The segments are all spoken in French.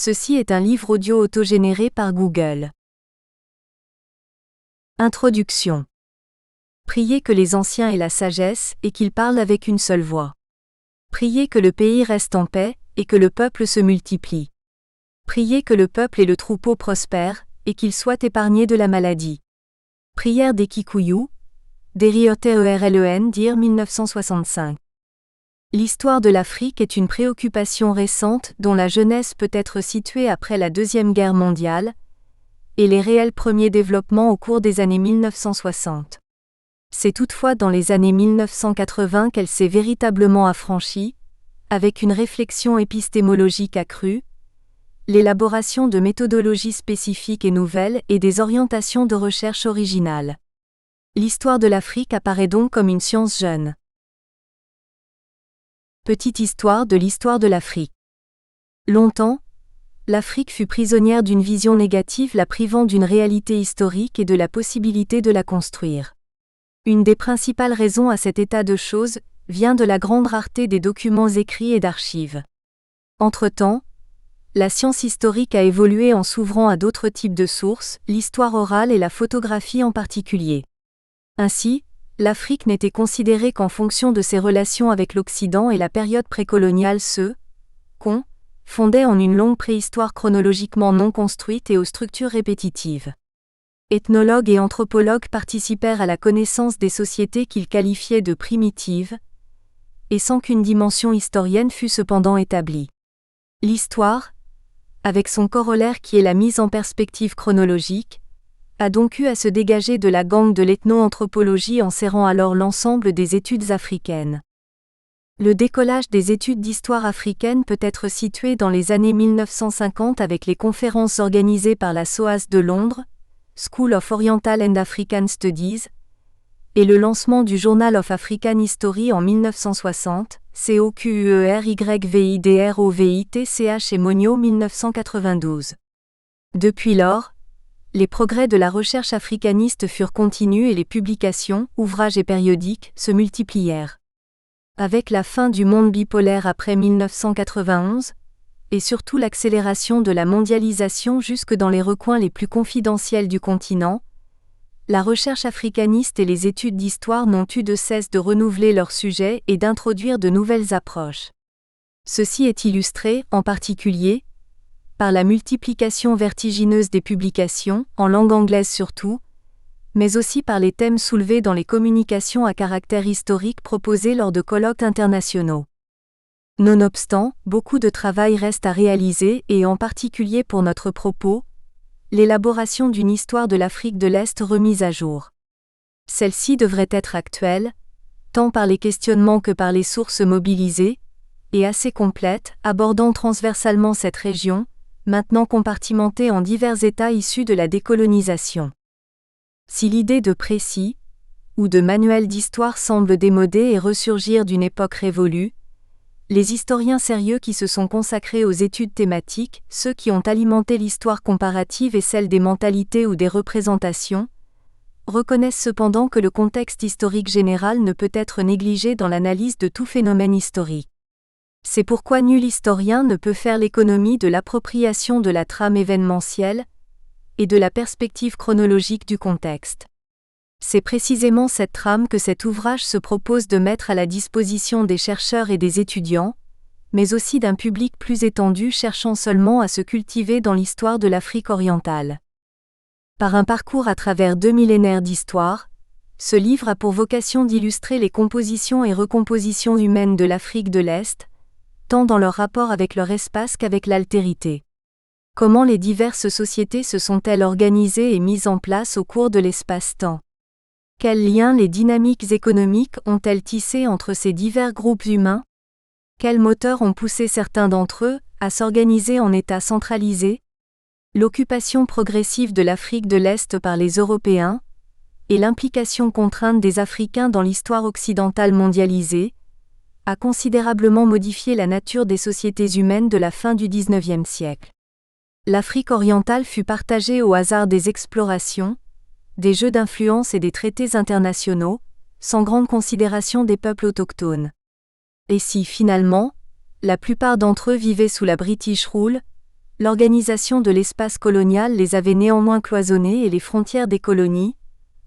Ceci est un livre audio autogénéré par Google. Introduction. Priez que les anciens aient la sagesse et qu'ils parlent avec une seule voix. Priez que le pays reste en paix et que le peuple se multiplie. Priez que le peuple et le troupeau prospèrent et qu'ils soient épargnés de la maladie. Prière des Kikuyu, Derioteerlen dire 1965. L'histoire de l'Afrique est une préoccupation récente dont la jeunesse peut être située après la Deuxième Guerre mondiale et les réels premiers développements au cours des années 1960. C'est toutefois dans les années 1980 qu'elle s'est véritablement affranchie, avec une réflexion épistémologique accrue, l'élaboration de méthodologies spécifiques et nouvelles et des orientations de recherche originales. L'histoire de l'Afrique apparaît donc comme une science jeune. Petite histoire de l'histoire de l'Afrique. Longtemps, l'Afrique fut prisonnière d'une vision négative la privant d'une réalité historique et de la possibilité de la construire. Une des principales raisons à cet état de choses vient de la grande rareté des documents écrits et d'archives. Entre-temps, la science historique a évolué en s'ouvrant à d'autres types de sources, l'histoire orale et la photographie en particulier. Ainsi, l'Afrique n'était considérée qu'en fonction de ses relations avec l'Occident et la période précoloniale fondait en une longue préhistoire chronologiquement non construite et aux structures répétitives. Ethnologues et anthropologues participèrent à la connaissance des sociétés qu'ils qualifiaient de primitives, et sans qu'une dimension historienne fût cependant établie. L'histoire, avec son corollaire qui est la mise en perspective chronologique, a donc eu à se dégager de la gangue de l'ethno-anthropologie en serrant alors l'ensemble des études africaines. Le décollage des études d'histoire africaine peut être situé dans les années 1950 avec les conférences organisées par la SOAS de Londres, School of Oriental and African Studies, et le lancement du Journal of African History en 1960, COQERYVIDROVITCH et Monio 1992. Depuis lors, les progrès de la recherche africaniste furent continus et les publications, ouvrages et périodiques se multiplièrent. Avec la fin du monde bipolaire après 1991, et surtout l'accélération de la mondialisation jusque dans les recoins les plus confidentiels du continent, la recherche africaniste et les études d'histoire n'ont eu de cesse de renouveler leurs sujets et d'introduire de nouvelles approches. Ceci est illustré, en particulier, par la multiplication vertigineuse des publications, en langue anglaise surtout, mais aussi par les thèmes soulevés dans les communications à caractère historique proposées lors de colloques internationaux. Nonobstant, beaucoup de travail reste à réaliser et en particulier pour notre propos, l'élaboration d'une histoire de l'Afrique de l'Est remise à jour. Celle-ci devrait être actuelle, tant par les questionnements que par les sources mobilisées, et assez complète, abordant transversalement cette région, maintenant compartimentée en divers états issus de la décolonisation. Si l'idée de précis, ou de manuel d'histoire semble démodée et ressurgir d'une époque révolue, les historiens sérieux qui se sont consacrés aux études thématiques, ceux qui ont alimenté l'histoire comparative et celle des mentalités ou des représentations, reconnaissent cependant que le contexte historique général ne peut être négligé dans l'analyse de tout phénomène historique. C'est pourquoi nul historien ne peut faire l'économie de l'appropriation de la trame événementielle et de la perspective chronologique du contexte. C'est précisément cette trame que cet ouvrage se propose de mettre à la disposition des chercheurs et des étudiants, mais aussi d'un public plus étendu cherchant seulement à se cultiver dans l'histoire de l'Afrique orientale. Par un parcours à travers 2 millénaires d'histoire, ce livre a pour vocation d'illustrer les compositions et recompositions humaines de l'Afrique de l'Est, tant dans leur rapport avec leur espace qu'avec l'altérité. Comment les diverses sociétés se sont-elles organisées et mises en place au cours de l'espace-temps ? Quels liens les dynamiques économiques ont-elles tissés entre ces divers groupes humains ? Quels moteurs ont poussé certains d'entre eux à s'organiser en États centralisés ? L'occupation progressive de l'Afrique de l'Est par les Européens et l'implication contrainte des Africains dans l'histoire occidentale mondialisée a considérablement modifié la nature des sociétés humaines de la fin du XIXe siècle. L'Afrique orientale fut partagée au hasard des explorations, des jeux d'influence et des traités internationaux, sans grande considération des peuples autochtones. Et si, finalement, la plupart d'entre eux vivaient sous la British Rule, l'organisation de l'espace colonial les avait néanmoins cloisonnés et les frontières des colonies,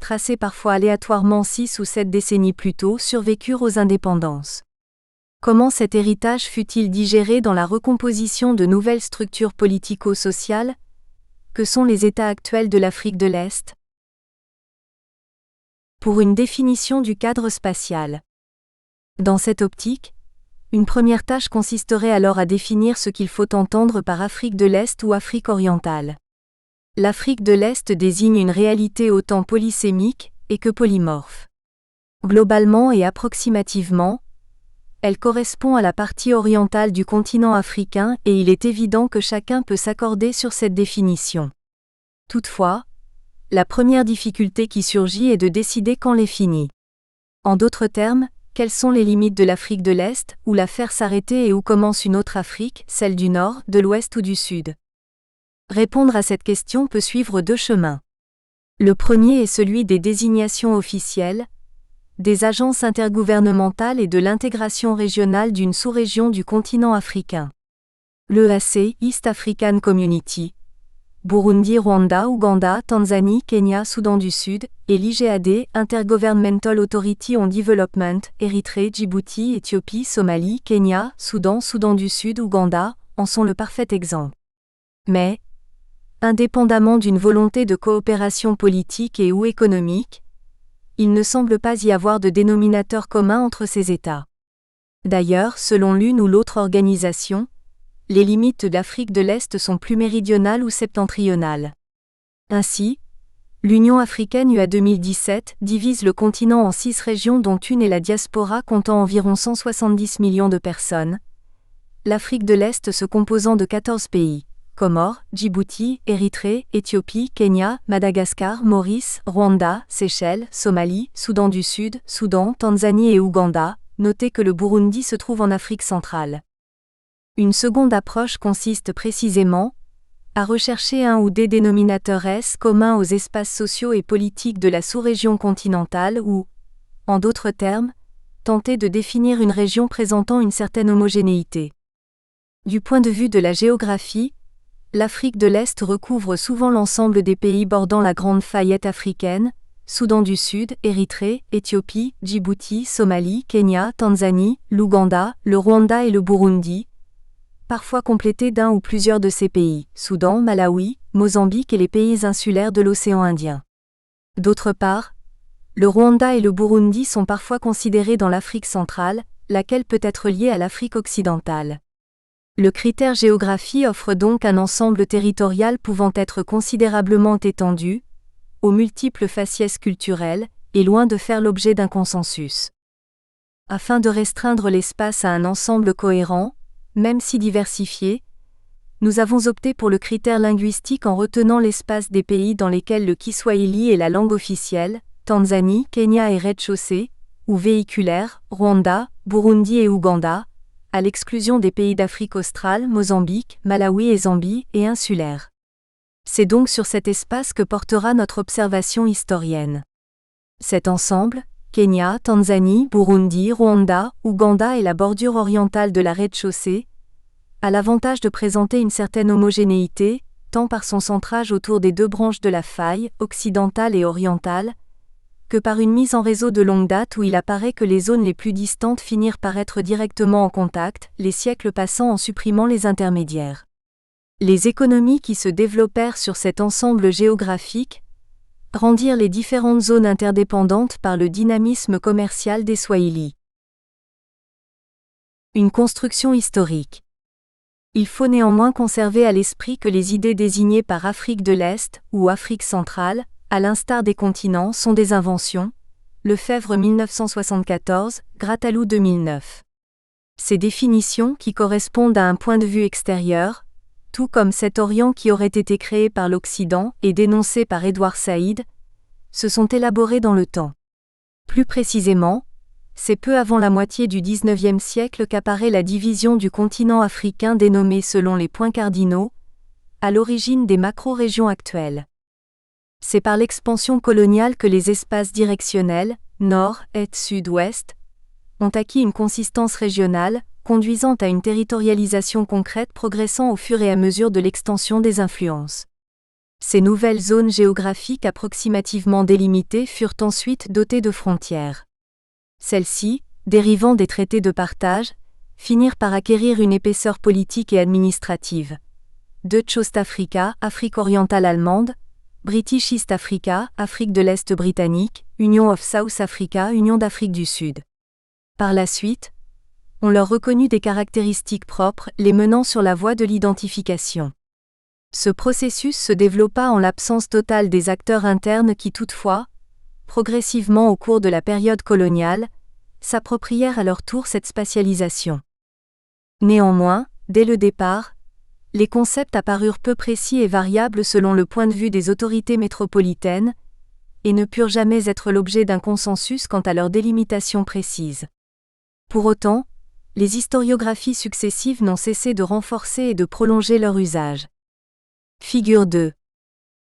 tracées parfois aléatoirement 6 ou 7 décennies plus tôt, survécurent aux indépendances. Comment cet héritage fut-il digéré dans la recomposition de nouvelles structures politico-sociales, que sont les États actuels de l'Afrique de l'Est? Pour une définition du cadre spatial. Dans cette optique, une première tâche consisterait alors à définir ce qu'il faut entendre par Afrique de l'Est ou Afrique orientale. L'Afrique de l'Est désigne une réalité autant polysémique et que polymorphe. Globalement et approximativement, elle correspond à la partie orientale du continent africain et il est évident que chacun peut s'accorder sur cette définition. Toutefois, la première difficulté qui surgit est de décider quand l'est finie. En d'autres termes, quelles sont les limites de l'Afrique de l'Est, où la faire s'arrêter et où commence une autre Afrique, celle du Nord, de l'Ouest ou du Sud? Répondre à cette question peut suivre 2 chemins. Le premier est celui des désignations officielles, des agences intergouvernementales et de l'intégration régionale d'une sous-région du continent africain. L'EAC, East African Community, Burundi, Rwanda, Ouganda, Tanzanie, Kenya, Soudan du Sud, et l'IGAD, Intergovernmental Authority on Development, Érythrée, Djibouti, Éthiopie, Somalie, Kenya, Soudan, Soudan du Sud, Ouganda, en sont le parfait exemple. Mais, indépendamment d'une volonté de coopération politique et ou économique, il ne semble pas y avoir de dénominateur commun entre ces États. D'ailleurs, selon l'une ou l'autre organisation, les limites de l'Afrique de l'Est sont plus méridionales ou septentrionales. Ainsi, l'Union africaine UA 2017 divise le continent en 6 régions dont une est la diaspora comptant environ 170 millions de personnes. L'Afrique de l'Est se composant de 14 pays, Comores, Djibouti, Érythrée, Éthiopie, Kenya, Madagascar, Maurice, Rwanda, Seychelles, Somalie, Soudan du Sud, Soudan, Tanzanie et Ouganda. Notez que le Burundi se trouve en Afrique centrale. Une seconde approche consiste précisément à rechercher un ou des dénominateurs S communs aux espaces sociaux et politiques de la sous-région continentale ou, en d'autres termes, tenter de définir une région présentant une certaine homogénéité. Du point de vue de la géographie, l'Afrique de l'Est recouvre souvent l'ensemble des pays bordant la grande faillette africaine, Soudan du Sud, Érythrée, Éthiopie, Djibouti, Somalie, Kenya, Tanzanie, l'Ouganda, le Rwanda et le Burundi, parfois complétés d'un ou plusieurs de ces pays, Soudan, Malawi, Mozambique et les pays insulaires de l'océan Indien. D'autre part, le Rwanda et le Burundi sont parfois considérés dans l'Afrique centrale, laquelle peut être liée à l'Afrique occidentale. Le critère géographie offre donc un ensemble territorial pouvant être considérablement étendu, aux multiples faciès culturels, et loin de faire l'objet d'un consensus. Afin de restreindre l'espace à un ensemble cohérent, même si diversifié, nous avons opté pour le critère linguistique en retenant l'espace des pays dans lesquels le Kiswahili est la langue officielle, Tanzanie, Kenya et rez-de-chaussée, ou véhiculaire, Rwanda, Burundi et Ouganda, à l'exclusion des pays d'Afrique australe, Mozambique, Malawi et Zambie, et insulaires. C'est donc sur cet espace que portera notre observation historienne. Cet ensemble, Kenya, Tanzanie, Burundi, Rwanda, Ouganda et la bordure orientale de la rez-de-chaussée, a l'avantage de présenter une certaine homogénéité, tant par son centrage autour des 2 branches de la faille, occidentale et orientale, que par une mise en réseau de longue date où il apparaît que les zones les plus distantes finirent par être directement en contact, les siècles passant en supprimant les intermédiaires. Les économies qui se développèrent sur cet ensemble géographique rendirent les différentes zones interdépendantes par le dynamisme commercial des Swahili. Une construction historique. Il faut néanmoins conserver à l'esprit que les idées désignées par Afrique de l'Est ou Afrique centrale, à l'instar des continents, sont des inventions. Lefebvre 1974, Grattalou 2009. Ces définitions, qui correspondent à un point de vue extérieur, tout comme cet Orient qui aurait été créé par l'Occident et dénoncé par Edward Said, se sont élaborées dans le temps. Plus précisément, c'est peu avant la moitié du XIXe siècle qu'apparaît la division du continent africain dénommée selon les points cardinaux, à l'origine des macro-régions actuelles. C'est par l'expansion coloniale que les espaces directionnels, nord, est, sud, ouest, ont acquis une consistance régionale, conduisant à une territorialisation concrète progressant au fur et à mesure de l'extension des influences. Ces nouvelles zones géographiques approximativement délimitées furent ensuite dotées de frontières. Celles-ci, dérivant des traités de partage, finirent par acquérir une épaisseur politique et administrative. Dutch Ostafrika, Afrique orientale allemande, British East Africa, Afrique de l'Est britannique, Union of South Africa, Union d'Afrique du Sud. Par la suite, on leur reconnut des caractéristiques propres, les menant sur la voie de l'identification. Ce processus se développa en l'absence totale des acteurs internes qui toutefois, progressivement au cours de la période coloniale, s'approprièrent à leur tour cette spatialisation. Néanmoins, dès le départ, les concepts apparurent peu précis et variables selon le point de vue des autorités métropolitaines, et ne purent jamais être l'objet d'un consensus quant à leur délimitation précise. Pour autant, les historiographies successives n'ont cessé de renforcer et de prolonger leur usage. Figure 2.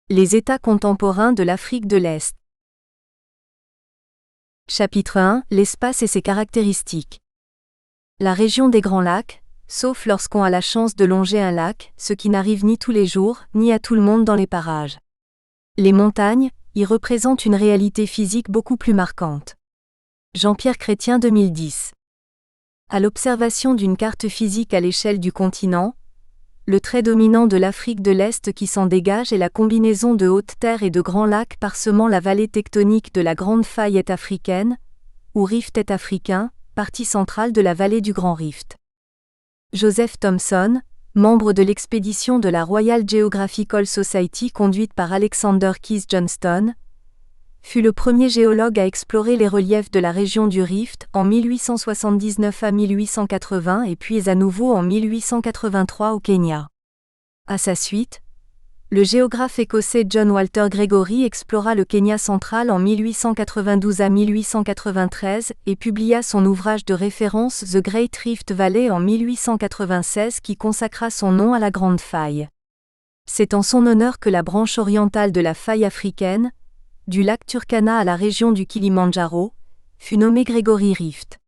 Les États contemporains de l'Afrique de l'Est. Chapitre 1. L'espace et ses caractéristiques. La région des Grands Lacs, sauf lorsqu'on a la chance de longer un lac, ce qui n'arrive ni tous les jours, ni à tout le monde dans les parages. Les montagnes y représentent une réalité physique beaucoup plus marquante. Jean-Pierre Chrétien 2010. À l'observation d'une carte physique à l'échelle du continent, le trait dominant de l'Afrique de l'Est qui s'en dégage est la combinaison de hautes terres et de grands lacs parsemant la vallée tectonique de la Grande Faille est-africaine, ou rift est-africain, partie centrale de la vallée du Grand Rift. Joseph Thomson, membre de l'expédition de la Royal Geographical Society conduite par Alexander Keith Johnston, fut le premier géologue à explorer les reliefs de la région du Rift en 1879 à 1880 et puis à nouveau en 1883 au Kenya. À sa suite, le géographe écossais John Walter Gregory explora le Kenya central en 1892 à 1893 et publia son ouvrage de référence The Great Rift Valley en 1896 qui consacra son nom à la Grande Faille. C'est en son honneur que la branche orientale de la faille africaine, du lac Turkana à la région du Kilimandjaro, fut nommée Gregory Rift.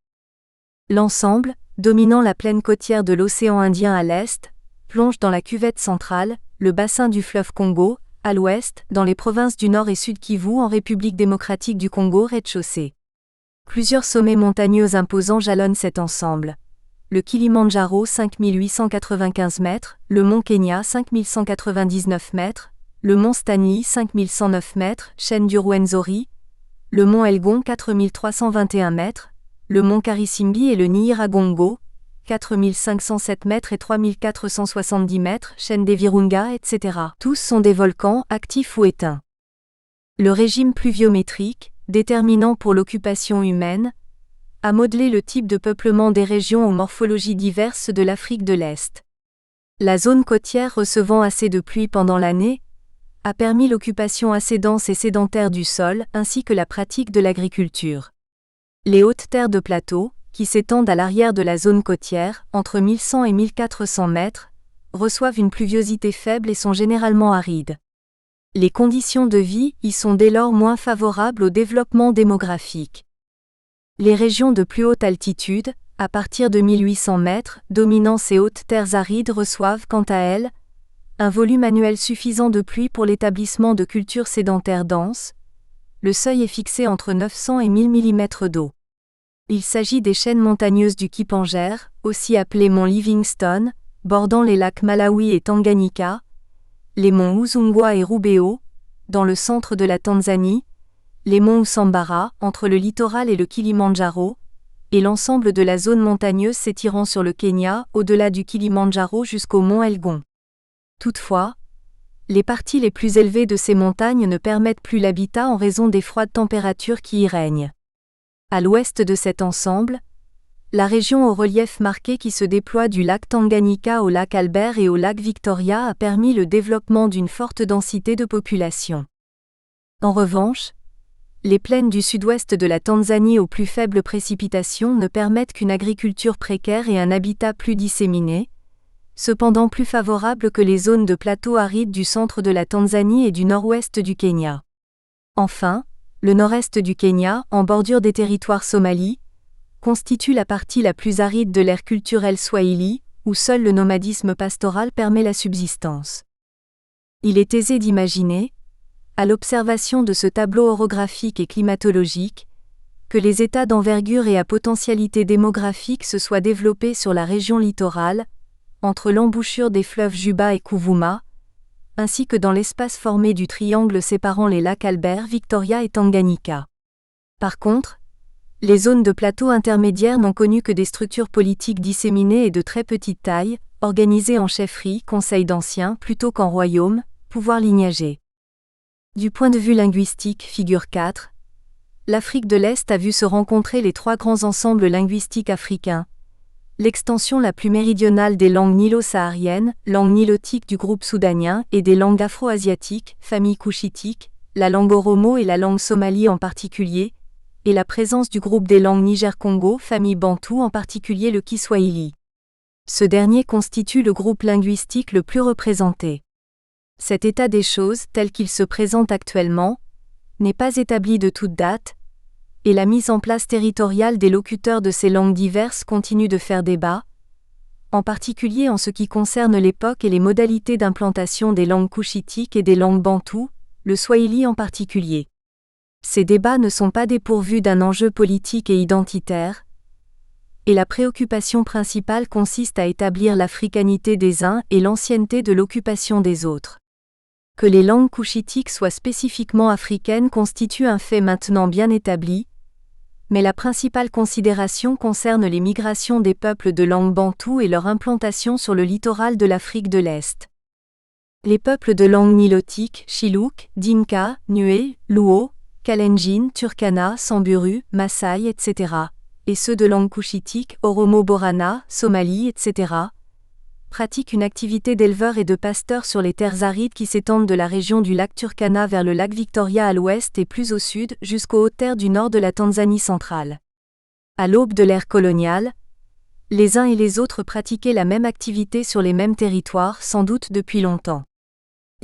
L'ensemble, dominant la plaine côtière de l'océan Indien à l'est, plonge dans la cuvette centrale, le bassin du fleuve Congo, à l'ouest, dans les provinces du Nord et Sud Kivu en République démocratique du Congo rez-de-chaussée. Plusieurs sommets montagneux imposants jalonnent cet ensemble. Le Kilimandjaro 5895 mètres, le mont Kenya 5199 mètres, le mont Stanley 5109 mètres, chaîne du Rwenzori, le mont Elgon 4321 mètres, le mont Karisimbi et le Nyiragongo, 4507 mètres et 3470 mètres, chaîne des Virunga, etc. Tous sont des volcans, actifs ou éteints. Le régime pluviométrique, déterminant pour l'occupation humaine, a modelé le type de peuplement des régions aux morphologies diverses de l'Afrique de l'Est. La zone côtière recevant assez de pluie pendant l'année a permis l'occupation assez dense et sédentaire du sol, ainsi que la pratique de l'agriculture. Les hautes terres de plateau, qui s'étendent à l'arrière de la zone côtière, entre 1100 et 1400 mètres, reçoivent une pluviosité faible et sont généralement arides. Les conditions de vie y sont dès lors moins favorables au développement démographique. Les régions de plus haute altitude, à partir de 1800 mètres, dominant ces hautes terres arides reçoivent, quant à elles, un volume annuel suffisant de pluie pour l'établissement de cultures sédentaires denses. Le seuil est fixé entre 900 et 1000 mm d'eau. Il s'agit des chaînes montagneuses du Kipangère, aussi appelées monts Livingstone, bordant les lacs Malawi et Tanganyika, les monts Uzungwa et Rubeho, dans le centre de la Tanzanie, les monts Usambara, entre le littoral et le Kilimandjaro, et l'ensemble de la zone montagneuse s'étirant sur le Kenya, au-delà du Kilimandjaro jusqu'au mont Elgon. Toutefois, les parties les plus élevées de ces montagnes ne permettent plus l'habitat en raison des froides températures qui y règnent. À l'ouest de cet ensemble, la région au relief marqué qui se déploie du lac Tanganyika au lac Albert et au lac Victoria a permis le développement d'une forte densité de population. En revanche, les plaines du sud-ouest de la Tanzanie aux plus faibles précipitations ne permettent qu'une agriculture précaire et un habitat plus disséminé, cependant plus favorable que les zones de plateaux arides du centre de la Tanzanie et du nord-ouest du Kenya. Enfin, le nord-est du Kenya, en bordure des territoires somalis, constitue la partie la plus aride de l'aire culturelle swahili, où seul le nomadisme pastoral permet la subsistance. Il est aisé d'imaginer, à l'observation de ce tableau orographique et climatologique, que les États d'envergure et à potentialité démographique se soient développés sur la région littorale, entre l'embouchure des fleuves Juba et Kuvuma, ainsi que dans l'espace formé du triangle séparant les lacs Albert, Victoria et Tanganyika. Par contre, les zones de plateau intermédiaires n'ont connu que des structures politiques disséminées et de très petite taille, organisées en chefferies, conseils d'anciens plutôt qu'en royaumes, pouvoirs lignagés. Du point de vue linguistique, figure 4, l'Afrique de l'Est a vu se rencontrer les trois grands ensembles linguistiques africains. L'extension la plus méridionale des langues nilo-sahariennes, langue nilotique du groupe soudanien et des langues afro-asiatiques, famille couchitique, la langue oromo et la langue somali en particulier, et la présence du groupe des langues Niger-Congo, famille bantou en particulier le Kiswahili. Ce dernier constitue le groupe linguistique le plus représenté. Cet état des choses, tel qu'il se présente actuellement, n'est pas établi de toute date, et la mise en place territoriale des locuteurs de ces langues diverses continue de faire débat, en particulier en ce qui concerne l'époque et les modalités d'implantation des langues couchitiques et des langues bantoues, le swahili en particulier. Ces débats ne sont pas dépourvus d'un enjeu politique et identitaire, et la préoccupation principale consiste à établir l'africanité des uns et l'ancienneté de l'occupation des autres. Que les langues couchitiques soient spécifiquement africaines constitue un fait maintenant bien établi, mais la principale considération concerne les migrations des peuples de langue bantou et leur implantation sur le littoral de l'Afrique de l'Est. Les peuples de langue nilotique, Chiluk, Dinka, Nuer, Luo, Kalenjin, Turkana, Samburu, Maasai, etc., et ceux de langue couchitique, Oromo Borana, Somali, etc., pratiquent une activité d'éleveurs et de pasteurs sur les terres arides qui s'étendent de la région du lac Turkana vers le lac Victoria à l'ouest et plus au sud, jusqu'aux hautes terres du nord de la Tanzanie centrale. À l'aube de l'ère coloniale, les uns et les autres pratiquaient la même activité sur les mêmes territoires, sans doute depuis longtemps.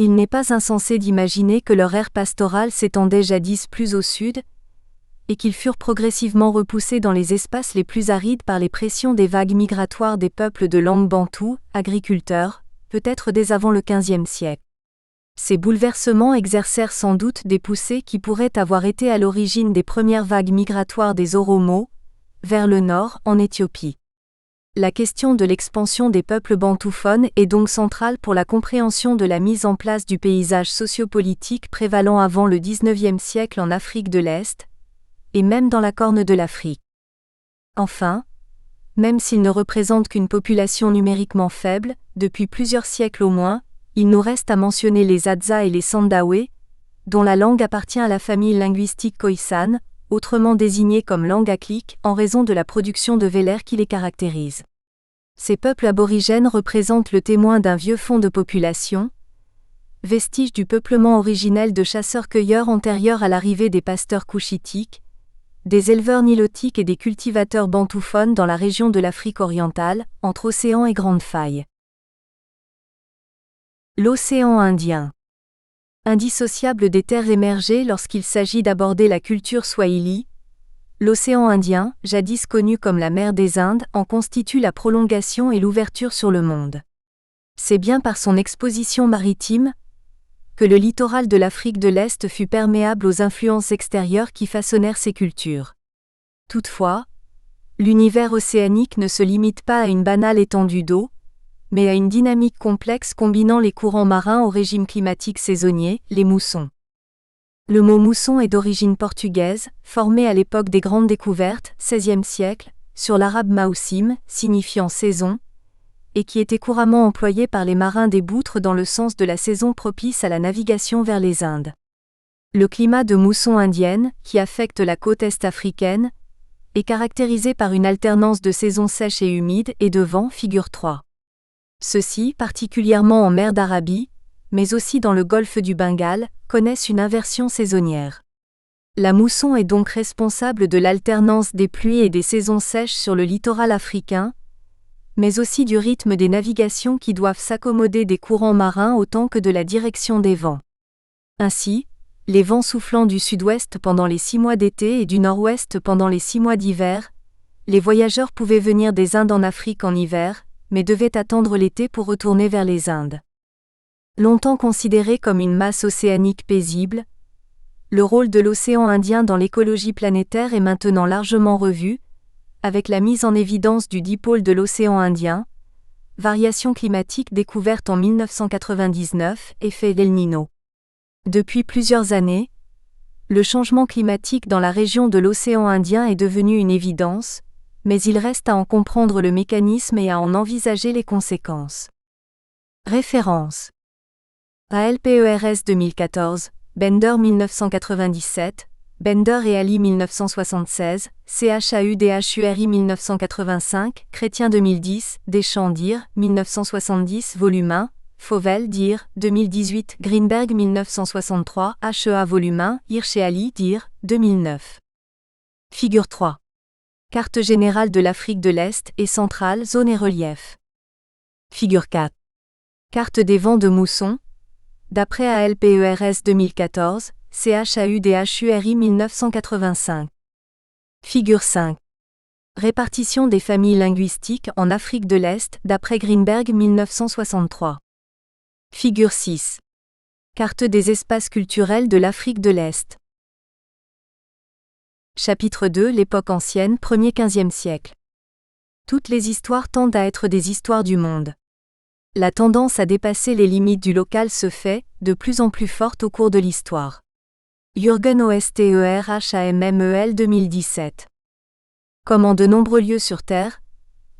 Il n'est pas insensé d'imaginer que leur ère pastorale s'étendait jadis plus au sud, et qu'ils furent progressivement repoussés dans les espaces les plus arides par les pressions des vagues migratoires des peuples de langue bantou, agriculteurs, peut-être dès avant le XVe siècle. Ces bouleversements exercèrent sans doute des poussées qui pourraient avoir été à l'origine des premières vagues migratoires des Oromo, vers le nord, en Éthiopie. La question de l'expansion des peuples bantouphones est donc centrale pour la compréhension de la mise en place du paysage sociopolitique prévalant avant le XIXe siècle en Afrique de l'Est, et même dans la Corne de l'Afrique. Enfin, même s'ils ne représentent qu'une population numériquement faible, depuis plusieurs siècles au moins, il nous reste à mentionner les Hadza et les Sandawe, dont la langue appartient à la famille linguistique Khoisan, autrement désignée comme langue aklik en raison de la production de velaire qui les caractérise. Ces peuples aborigènes représentent le témoin d'un vieux fond de population, vestige du peuplement originel de chasseurs-cueilleurs antérieurs à l'arrivée des pasteurs couchitiques, des éleveurs nilotiques et des cultivateurs bantouphones dans la région de l'Afrique orientale, entre océan et Grande Faille. L'océan Indien. Indissociable des terres émergées lorsqu'il s'agit d'aborder la culture swahili, l'océan Indien, jadis connu comme la mer des Indes, en constitue la prolongation et l'ouverture sur le monde. C'est bien par son exposition maritime que le littoral de l'Afrique de l'Est fut perméable aux influences extérieures qui façonnèrent ses cultures. Toutefois, l'univers océanique ne se limite pas à une banale étendue d'eau, mais à une dynamique complexe combinant les courants marins au régime climatique saisonnier, les moussons. Le mot mousson est d'origine portugaise, formé à l'époque des grandes découvertes, XVIe siècle, sur l'arabe maousim, signifiant saison, et qui était couramment employé par les marins des boutres dans le sens de la saison propice à la navigation vers les Indes. Le climat de mousson indienne, qui affecte la côte est africaine, est caractérisé par une alternance de saisons sèches et humides et de vents, figure 3. Ceux-ci, particulièrement en mer d'Arabie, mais aussi dans le golfe du Bengale, connaissent une inversion saisonnière. La mousson est donc responsable de l'alternance des pluies et des saisons sèches sur le littoral africain, mais aussi du rythme des navigations qui doivent s'accommoder des courants marins autant que de la direction des vents. Ainsi, les vents soufflant du sud-ouest pendant les 6 mois d'été et du nord-ouest pendant les 6 mois d'hiver, Les voyageurs pouvaient venir des Indes en Afrique en hiver, mais devaient attendre l'été pour retourner vers les Indes. Longtemps considéré comme une masse océanique paisible, le rôle de l'océan Indien dans l'écologie planétaire est maintenant largement revu, avec la mise en évidence du dipôle de l'océan Indien, variation climatique découverte en 1999, effet d'El Niño. Depuis plusieurs années, le changement climatique dans la région de l'océan Indien est devenu une évidence, mais il reste à en comprendre le mécanisme et à en envisager les conséquences. Référence. ALPERS 2014, Bender 1997, Bender et Ali 1976, CHAUDHURI 1985, Chrétien 2010, Deschamps Dir, 1970 Volume 1, Fauvel Dir, 2018, Greenberg 1963, HEA Volume 1, Hirsch et Ali Dir, 2009. Figure 3. Carte générale de l'Afrique de l'Est et centrale, zone et relief. Figure 4. Carte des vents de mousson. D'après ALPERS 2014, CHAUDHURI 1985. Figure 5. Répartition des familles linguistiques en Afrique de l'Est d'après Greenberg 1963. Figure 6. Carte des espaces culturels de l'Afrique de l'Est. Chapitre 2. L'époque ancienne, 1er-15e siècle. Toutes les histoires tendent à être des histoires du monde. La tendance à dépasser les limites du local se fait, de plus en plus forte au cours de l'histoire. Jürgen Osterhammel 2017. Comme en de nombreux lieux sur Terre,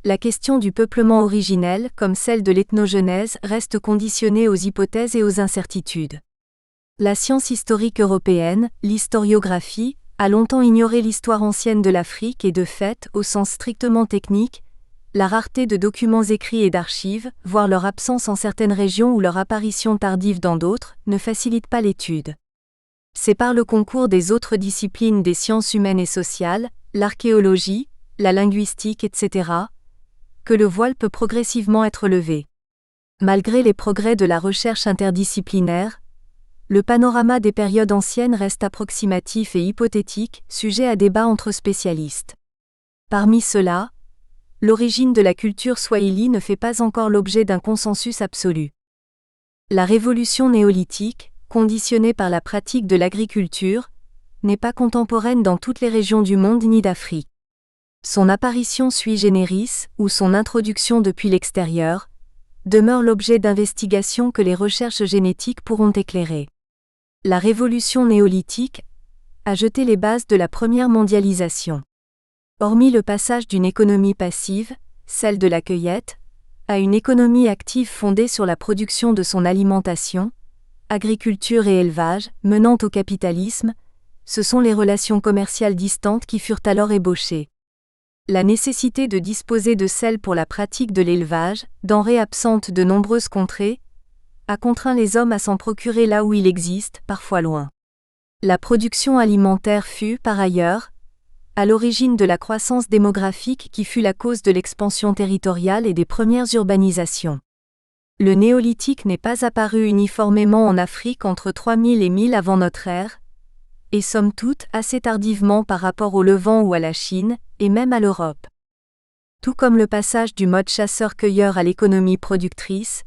la question du peuplement originel, comme celle de l'ethnogenèse, reste conditionnée aux hypothèses et aux incertitudes. La science historique européenne, l'historiographie, a longtemps ignoré l'histoire ancienne de l'Afrique et de fait, au sens strictement technique, la rareté de documents écrits et d'archives, voire leur absence en certaines régions ou leur apparition tardive dans d'autres, ne facilite pas l'étude. C'est par le concours des autres disciplines des sciences humaines et sociales, l'archéologie, la linguistique, etc., que le voile peut progressivement être levé. Malgré les progrès de la recherche interdisciplinaire, le panorama des périodes anciennes reste approximatif et hypothétique, sujet à débat entre spécialistes. Parmi ceux-là, l'origine de la culture swahili ne fait pas encore l'objet d'un consensus absolu. La révolution néolithique, conditionnée par la pratique de l'agriculture, n'est pas contemporaine dans toutes les régions du monde ni d'Afrique. Son apparition sui generis, ou son introduction depuis l'extérieur, demeure l'objet d'investigations que les recherches génétiques pourront éclairer. La révolution néolithique a jeté les bases de la première mondialisation. Hormis le passage d'une économie passive, celle de la cueillette, à une économie active fondée sur la production de son alimentation, agriculture et élevage, menant au capitalisme, ce sont les relations commerciales distantes qui furent alors ébauchées. La nécessité de disposer de sel pour la pratique de l'élevage, denrée absente de nombreuses contrées, a contraint les hommes à s'en procurer là où il existe, parfois loin. La production alimentaire fut, par ailleurs, à l'origine de la croissance démographique qui fut la cause de l'expansion territoriale et des premières urbanisations. Le néolithique n'est pas apparu uniformément en Afrique entre 3000 et 1000 avant notre ère, et somme toute assez tardivement par rapport au Levant ou à la Chine, et même à l'Europe. Tout comme le passage du mode chasseur-cueilleur à l'économie productrice,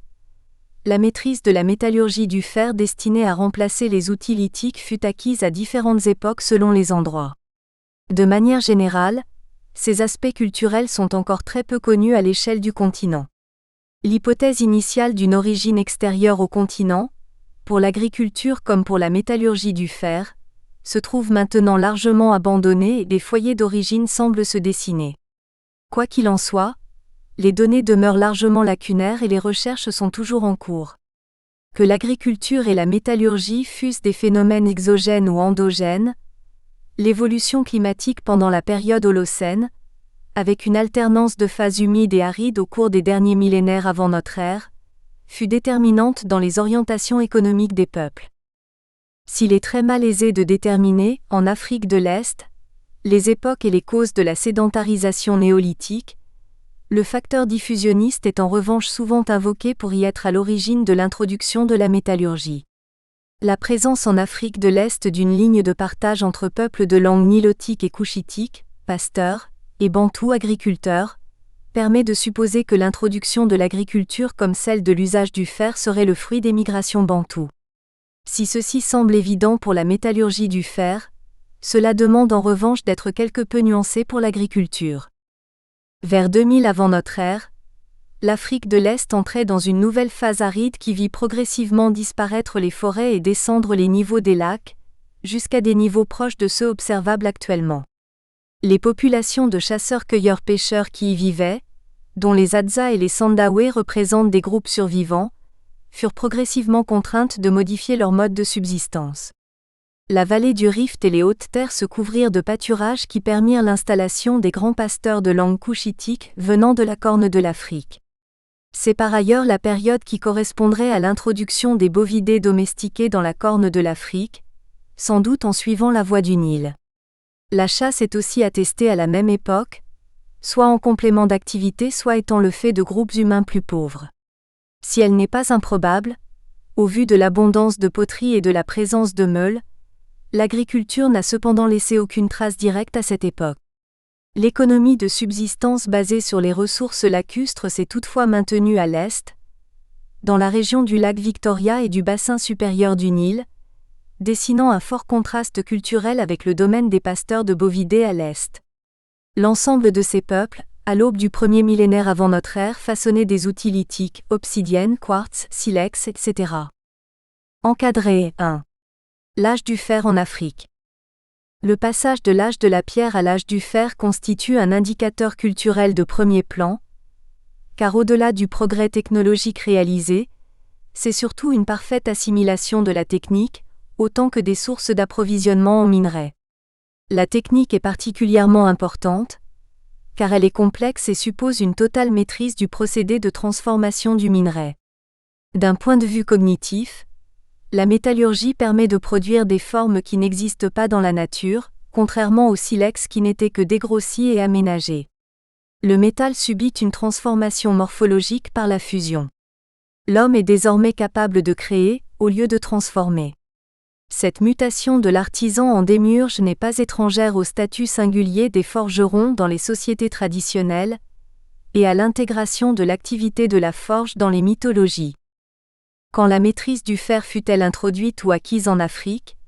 la maîtrise de la métallurgie du fer destinée à remplacer les outils lithiques fut acquise à différentes époques selon les endroits. De manière générale, ces aspects culturels sont encore très peu connus à l'échelle du continent. L'hypothèse initiale d'une origine extérieure au continent, pour l'agriculture comme pour la métallurgie du fer, se trouve maintenant largement abandonnée et des foyers d'origine semblent se dessiner. Quoi qu'il en soit, les données demeurent largement lacunaires et les recherches sont toujours en cours. Que l'agriculture et la métallurgie fussent des phénomènes exogènes ou endogènes, l'évolution climatique pendant la période Holocène, avec une alternance de phases humides et arides au cours des derniers millénaires avant notre ère, fut déterminante dans les orientations économiques des peuples. S'il est très malaisé de déterminer, en Afrique de l'Est, les époques et les causes de la sédentarisation néolithique, le facteur diffusionniste est en revanche souvent invoqué pour y être à l'origine de l'introduction de la métallurgie. La présence en Afrique de l'Est d'une ligne de partage entre peuples de langue nilotique et couchitique, Pasteur, et bantou agriculteur, permet de supposer que l'introduction de l'agriculture comme celle de l'usage du fer serait le fruit des migrations bantoues. Si ceci semble évident pour la métallurgie du fer, cela demande en revanche d'être quelque peu nuancé pour l'agriculture. Vers 2000 avant notre ère, l'Afrique de l'Est entrait dans une nouvelle phase aride qui vit progressivement disparaître les forêts et descendre les niveaux des lacs, jusqu'à des niveaux proches de ceux observables actuellement. Les populations de chasseurs-cueilleurs-pêcheurs qui y vivaient, dont les Hadza et les Sandawe représentent des groupes survivants, furent progressivement contraintes de modifier leur mode de subsistance. La vallée du Rift et les hautes terres se couvrirent de pâturages qui permirent l'installation des grands pasteurs de langue couchitique venant de la Corne de l'Afrique. C'est par ailleurs la période qui correspondrait à l'introduction des bovidés domestiqués dans la Corne de l'Afrique, sans doute en suivant la voie du Nil. La chasse est aussi attestée à la même époque, soit en complément d'activité soit étant le fait de groupes humains plus pauvres. Si elle n'est pas improbable, au vu de l'abondance de poteries et de la présence de meules, l'agriculture n'a cependant laissé aucune trace directe à cette époque. L'économie de subsistance basée sur les ressources lacustres s'est toutefois maintenue à l'est, dans la région du lac Victoria et du bassin supérieur du Nil, dessinant un fort contraste culturel avec le domaine des pasteurs de bovidés à l'est. L'ensemble de ces peuples, à l'aube du premier millénaire avant notre ère, façonnaient des outils lithiques, obsidienne, quartz, silex, etc. Encadré 1. L'âge du fer en Afrique. Le passage de l'âge de la pierre à l'âge du fer constitue un indicateur culturel de premier plan, car au-delà du progrès technologique réalisé, c'est surtout une parfaite assimilation de la technique, autant que des sources d'approvisionnement en minerais. La technique est particulièrement importante, car elle est complexe et suppose une totale maîtrise du procédé de transformation du minerai. D'un point de vue cognitif, la métallurgie permet de produire des formes qui n'existent pas dans la nature, contrairement au silex qui n'était que dégrossi et aménagé. Le métal subit une transformation morphologique par la fusion. L'homme est désormais capable de créer, au lieu de transformer. Cette mutation de l'artisan en démiurge n'est pas étrangère au statut singulier des forgerons dans les sociétés traditionnelles, et à l'intégration de l'activité de la forge dans les mythologies. Quand la maîtrise du fer fut-elle introduite ou acquise en Afrique,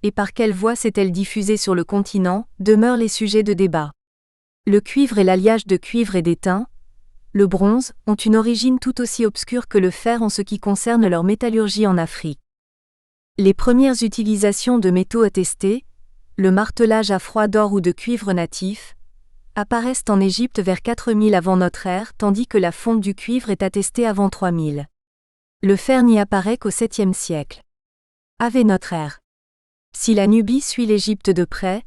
et par quelle voie s'est-elle diffusée sur le continent, demeurent les sujets de débat. Le cuivre et l'alliage de cuivre et d'étain, le bronze, ont une origine tout aussi obscure que le fer en ce qui concerne leur métallurgie en Afrique. Les premières utilisations de métaux attestés, le martelage à froid d'or ou de cuivre natif, apparaissent en Égypte vers 4000 avant notre ère, tandis que la fonte du cuivre est attestée avant 3000. Le fer n'y apparaît qu'au 7e siècle. Ave notre ère. Si la Nubie suit l'Égypte de près,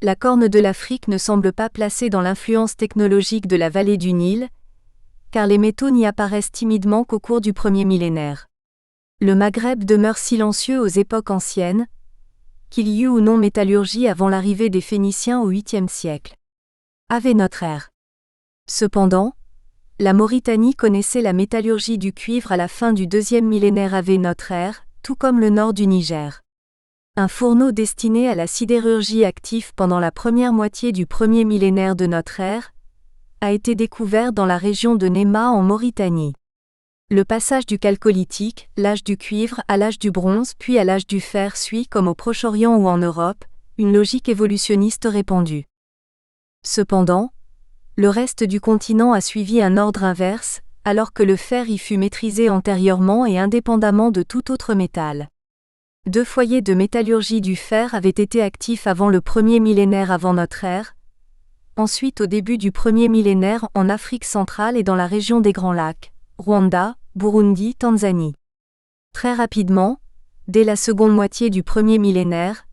la Corne de l'Afrique ne semble pas placée dans l'influence technologique de la vallée du Nil, car les métaux n'y apparaissent timidement qu'au cours du premier millénaire. Le Maghreb demeure silencieux aux époques anciennes, qu'il y eût ou non métallurgie avant l'arrivée des Phéniciens au 8e siècle. Ave notre ère. Cependant, la Mauritanie connaissait la métallurgie du cuivre à la fin du 2e millénaire Ave notre ère, tout comme le nord du Niger. Un fourneau destiné à la sidérurgie actif pendant la première moitié du premier millénaire de notre ère a été découvert dans la région de Néma en Mauritanie. Le passage du chalcolithique, l'âge du cuivre, à l'âge du bronze puis à l'âge du fer suit, comme au Proche-Orient ou en Europe, une logique évolutionniste répandue. Cependant, le reste du continent a suivi un ordre inverse, alors que le fer y fut maîtrisé antérieurement et indépendamment de tout autre métal. 2 foyers de métallurgie du fer avaient été actifs avant le premier millénaire avant notre ère, ensuite au début du premier millénaire en Afrique centrale et dans la région des Grands Lacs, Rwanda, Burundi, Tanzanie. Très rapidement, dès la seconde moitié du premier millénaire,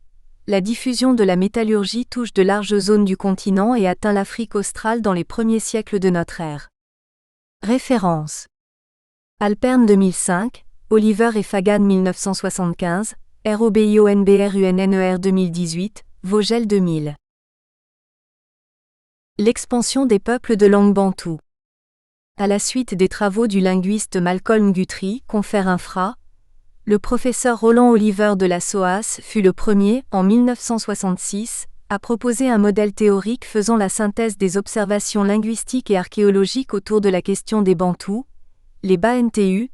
la diffusion de la métallurgie touche de larges zones du continent et atteint l'Afrique australe dans les premiers siècles de notre ère. Références. Alpern 2005, Oliver et Fagan 1975, ROBIONBRUNNER 2018, Vogel 2000. L'expansion des peuples de langue bantoue. À la suite des travaux du linguiste Malcolm Guthrie, Confère Infra, le professeur Roland Oliver de la SOAS fut le premier, en 1966, a proposé un modèle théorique faisant la synthèse des observations linguistiques et archéologiques autour de la question des Bantous, les BANTU,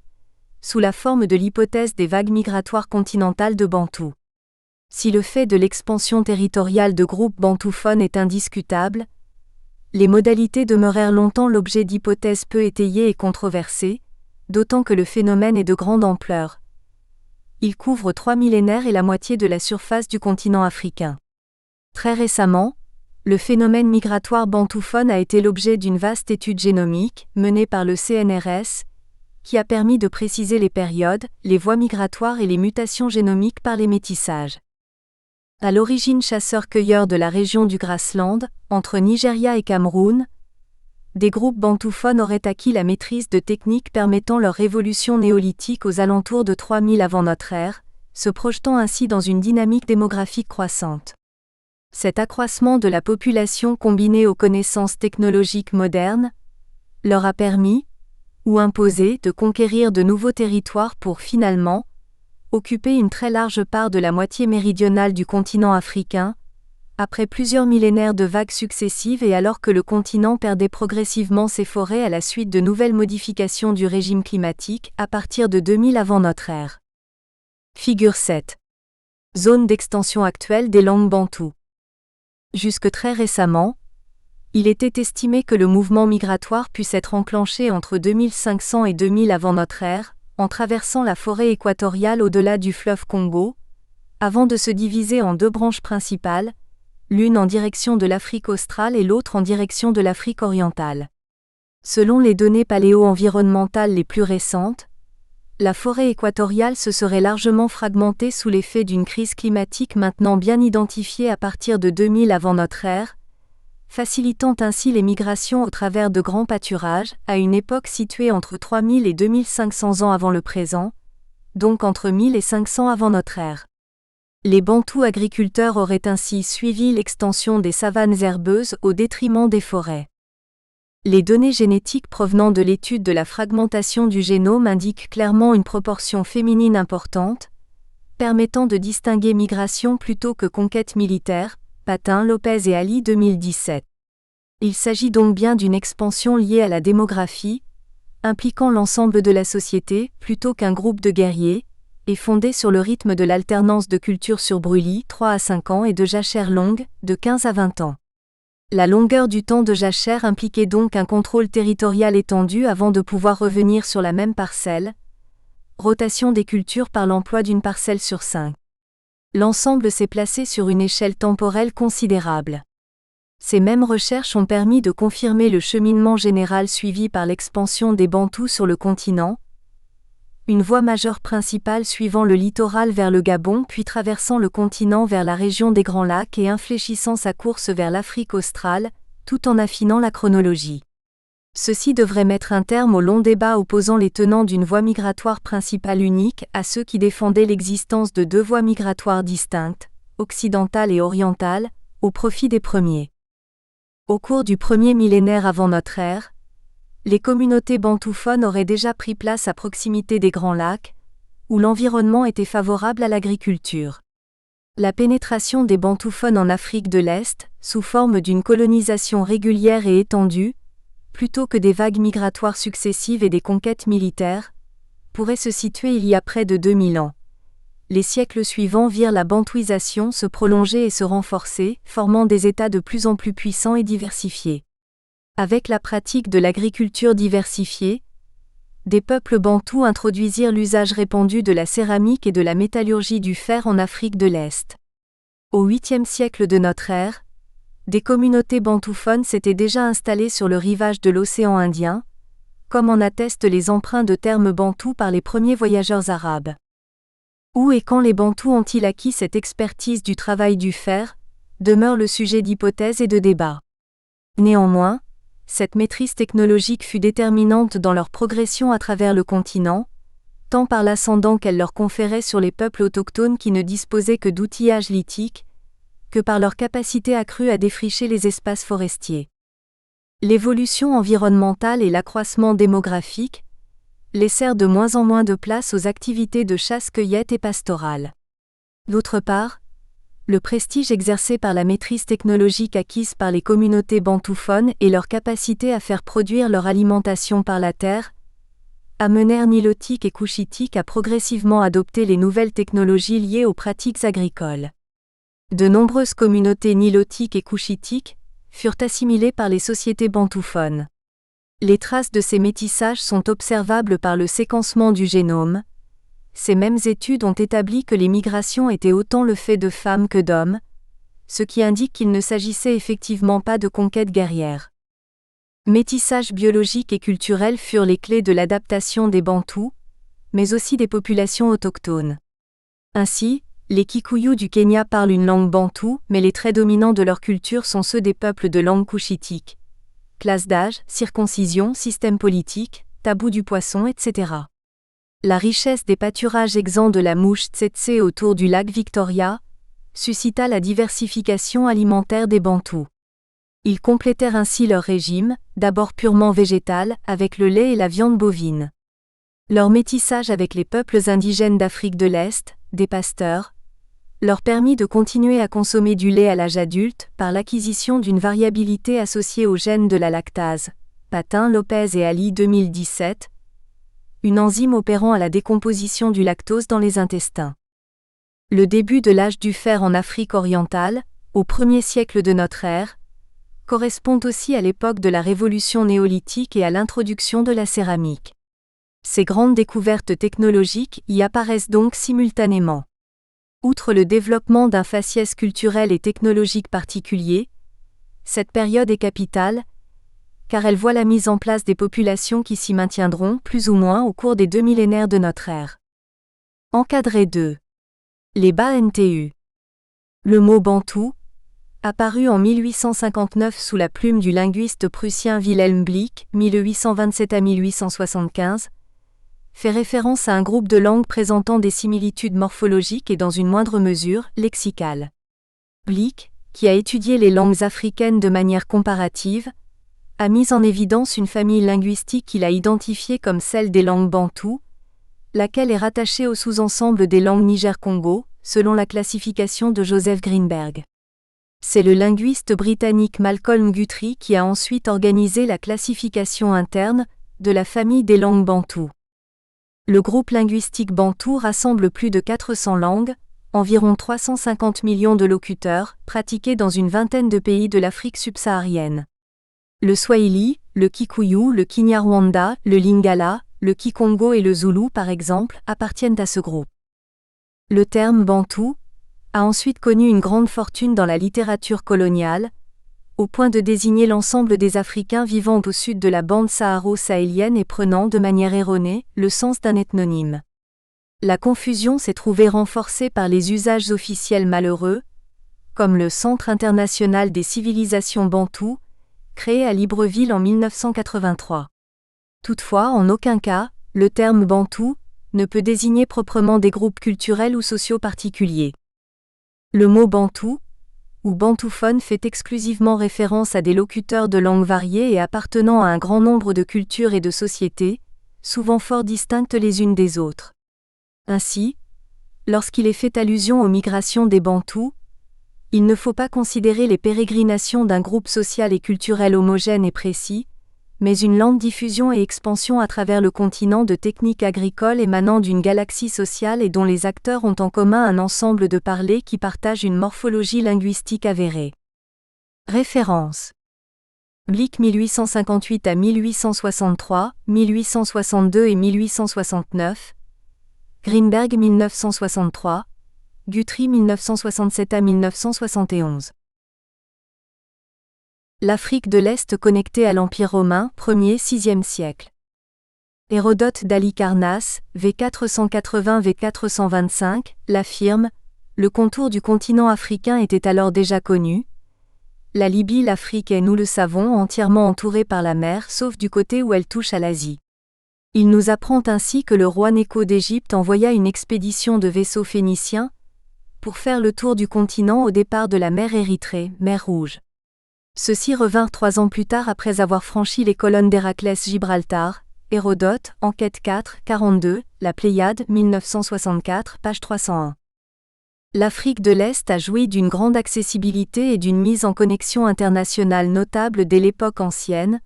sous la forme de l'hypothèse des vagues migratoires continentales de Bantous. Si le fait de l'expansion territoriale de groupes bantouphones est indiscutable, les modalités demeurèrent longtemps l'objet d'hypothèses peu étayées et controversées, d'autant que le phénomène est de grande ampleur. Il couvre 3 millénaires et la moitié de la surface du continent africain. Très récemment, le phénomène migratoire bantouphone a été l'objet d'une vaste étude génomique, menée par le CNRS, qui a permis de préciser les périodes, les voies migratoires et les mutations génomiques par les métissages. À l'origine chasseurs-cueilleurs de la région du Grassland, entre Nigeria et Cameroun, des groupes bantouphones auraient acquis la maîtrise de techniques permettant leur évolution néolithique aux alentours de 3000 avant notre ère, se projetant ainsi dans une dynamique démographique croissante. Cet accroissement de la population combiné aux connaissances technologiques modernes leur a permis, ou imposé, de conquérir de nouveaux territoires pour finalement occuper une très large part de la moitié méridionale du continent africain, après plusieurs millénaires de vagues successives et alors que le continent perdait progressivement ses forêts à la suite de nouvelles modifications du régime climatique à partir de 2000 avant notre ère. Figure 7. Zone d'extension actuelle des langues bantoues. Jusque très récemment, il était estimé que le mouvement migratoire puisse être enclenché entre 2500 et 2000 avant notre ère, en traversant la forêt équatoriale au-delà du fleuve Congo, avant de se diviser en deux branches principales, l'une en direction de l'Afrique australe et l'autre en direction de l'Afrique orientale. Selon les données paléo-environnementales les plus récentes, la forêt équatoriale se serait largement fragmentée sous l'effet d'une crise climatique maintenant bien identifiée à partir de 2000 avant notre ère, facilitant ainsi les migrations au travers de grands pâturages, à une époque située entre 3000 et 2500 ans avant le présent, donc entre 1000 et 500 avant notre ère. Les Bantous agriculteurs auraient ainsi suivi l'extension des savanes herbeuses au détriment des forêts. Les données génétiques provenant de l'étude de la fragmentation du génome indiquent clairement une proportion féminine importante, permettant de distinguer migration plutôt que conquête militaire, Patin, Lopez et Ali 2017. Il s'agit donc bien d'une expansion liée à la démographie, impliquant l'ensemble de la société plutôt qu'un groupe de guerriers, et fondée sur le rythme de l'alternance de cultures sur brûlis 3 à 5 ans et de jachères longues, de 15 à 20 ans. La longueur du temps de jachère impliquait donc un contrôle territorial étendu avant de pouvoir revenir sur la même parcelle, rotation des cultures par l'emploi d'une parcelle sur 5. L'ensemble s'est placé sur une échelle temporelle considérable. Ces mêmes recherches ont permis de confirmer le cheminement général suivi par l'expansion des Bantous sur le continent, une voie majeure principale suivant le littoral vers le Gabon puis traversant le continent vers la région des Grands Lacs et infléchissant sa course vers l'Afrique australe, tout en affinant la chronologie. Ceci devrait mettre un terme au long débat opposant les tenants d'une voie migratoire principale unique à ceux qui défendaient l'existence de deux voies migratoires distinctes, occidentale et orientale, au profit des premiers. Au cours du premier millénaire avant notre ère, les communautés bantouphones auraient déjà pris place à proximité des Grands Lacs, où l'environnement était favorable à l'agriculture. La pénétration des bantouphones en Afrique de l'Est, sous forme d'une colonisation régulière et étendue, plutôt que des vagues migratoires successives et des conquêtes militaires, pourrait se situer il y a près de 2000 ans. Les siècles suivants virent la bantouisation se prolonger et se renforcer, formant des États de plus en plus puissants et diversifiés. Avec la pratique de l'agriculture diversifiée, des peuples bantous introduisirent l'usage répandu de la céramique et de la métallurgie du fer en Afrique de l'Est. Au 8e siècle de notre ère, des communautés bantouphones s'étaient déjà installées sur le rivage de l'océan Indien, comme en attestent les emprunts de termes bantous par les premiers voyageurs arabes. Où et quand les Bantous ont-ils acquis cette expertise du travail du fer, demeure le sujet d'hypothèses et de débats. Néanmoins, cette maîtrise technologique fut déterminante dans leur progression à travers le continent, tant par l'ascendant qu'elle leur conférait sur les peuples autochtones qui ne disposaient que d'outillages lithiques, que par leur capacité accrue à défricher les espaces forestiers. L'évolution environnementale et l'accroissement démographique laissèrent de moins en moins de place aux activités de chasse-cueillette et pastorale. D'autre part, le prestige exercé par la maîtrise technologique acquise par les communautés bantouophones et leur capacité à faire produire leur alimentation par la terre, amenèrent nilotiques et couchitiques à progressivement adopter les nouvelles technologies liées aux pratiques agricoles. De nombreuses communautés nilotiques et couchitiques furent assimilées par les sociétés bantouphones. Les traces de ces métissages sont observables par le séquencement du génome. Ces mêmes études ont établi que les migrations étaient autant le fait de femmes que d'hommes, ce qui indique qu'il ne s'agissait effectivement pas de conquêtes guerrières. Métissage biologique et culturel furent les clés de l'adaptation des Bantous, mais aussi des populations autochtones. Ainsi, les Kikuyu du Kenya parlent une langue bantoue, mais les traits dominants de leur culture sont ceux des peuples de langue couchitique. Classe d'âge, circoncision, système politique, tabou du poisson, etc. La richesse des pâturages exempts de la mouche tsetse autour du lac Victoria suscita la diversification alimentaire des Bantous. Ils complétèrent ainsi leur régime, d'abord purement végétal, avec le lait et la viande bovine. Leur métissage avec les peuples indigènes d'Afrique de l'Est, des pasteurs, leur permit de continuer à consommer du lait à l'âge adulte par l'acquisition d'une variabilité associée au gène de la lactase. Patin, Lopez et Ali 2017. Une enzyme opérant à la décomposition du lactose dans les intestins. Le début de l'âge du fer en Afrique orientale, au 1er siècle de notre ère, correspond aussi à l'époque de la révolution néolithique et à l'introduction de la céramique. Ces grandes découvertes technologiques y apparaissent donc simultanément. Outre le développement d'un faciès culturel et technologique particulier, cette période est capitale, car elle voit la mise en place des populations qui s'y maintiendront plus ou moins au cours des 2 millénaires de notre ère. Encadré 2. Les Bantu. Le mot bantou, apparu en 1859 sous la plume du linguiste prussien Wilhelm Blick, 1827 à 1875, fait référence à un groupe de langues présentant des similitudes morphologiques et dans une moindre mesure, lexicales. Blick, qui a étudié les langues africaines de manière comparative, a mis en évidence une famille linguistique qu'il a identifiée comme celle des langues bantoues, laquelle est rattachée au sous-ensemble des langues Niger-Congo, selon la classification de Joseph Greenberg. C'est le linguiste britannique Malcolm Guthrie qui a ensuite organisé la classification interne de la famille des langues bantoues. Le groupe linguistique bantou rassemble plus de 400 langues, environ 350 millions de locuteurs, pratiquées dans une vingtaine de pays de l'Afrique subsaharienne. Le Swahili, le Kikuyu, le Kinyarwanda, le Lingala, le Kikongo et le Zoulou par exemple, appartiennent à ce groupe. Le terme bantou a ensuite connu une grande fortune dans la littérature coloniale, au point de désigner l'ensemble des Africains vivant au sud de la bande saharo-sahélienne et prenant de manière erronée le sens d'un ethnonyme. La confusion s'est trouvée renforcée par les usages officiels malheureux, comme le Centre international des civilisations bantoues, créé à Libreville en 1983. Toutefois, en aucun cas, le terme bantou ne peut désigner proprement des groupes culturels ou sociaux particuliers. Le mot bantou, ou bantouphone fait exclusivement référence à des locuteurs de langues variées et appartenant à un grand nombre de cultures et de sociétés, souvent fort distinctes les unes des autres. Ainsi, lorsqu'il est fait allusion aux migrations des Bantous, il ne faut pas considérer les pérégrinations d'un groupe social et culturel homogène et précis, mais une lente diffusion et expansion à travers le continent de techniques agricoles émanant d'une galaxie sociale et dont les acteurs ont en commun un ensemble de parlers qui partagent une morphologie linguistique avérée. Références. Blick 1858 à 1863, 1862 et 1869. Greenberg 1963. Guthrie 1967 à 1971. L'Afrique de l'Est connectée à l'Empire romain, 1er-6e siècle. Hérodote d'Halicarnasse, v 480-v 425, l'affirme, le contour du continent africain était alors déjà connu. La Libye, l'Afrique est, nous le savons, entièrement entourée par la mer, sauf du côté où elle touche à l'Asie. Il nous apprend ainsi que le roi Nécho d'Égypte envoya une expédition de vaisseaux phéniciens pour faire le tour du continent au départ de la mer Érythrée, mer Rouge. Ceux-ci revinrent 3 ans plus tard après avoir franchi les colonnes d'Héraclès-Gibraltar. Hérodote, Enquête 4, 42, La Pléiade, 1964, page 301. L'Afrique de l'Est a joui d'une grande accessibilité et d'une mise en connexion internationale notable dès l'époque ancienne,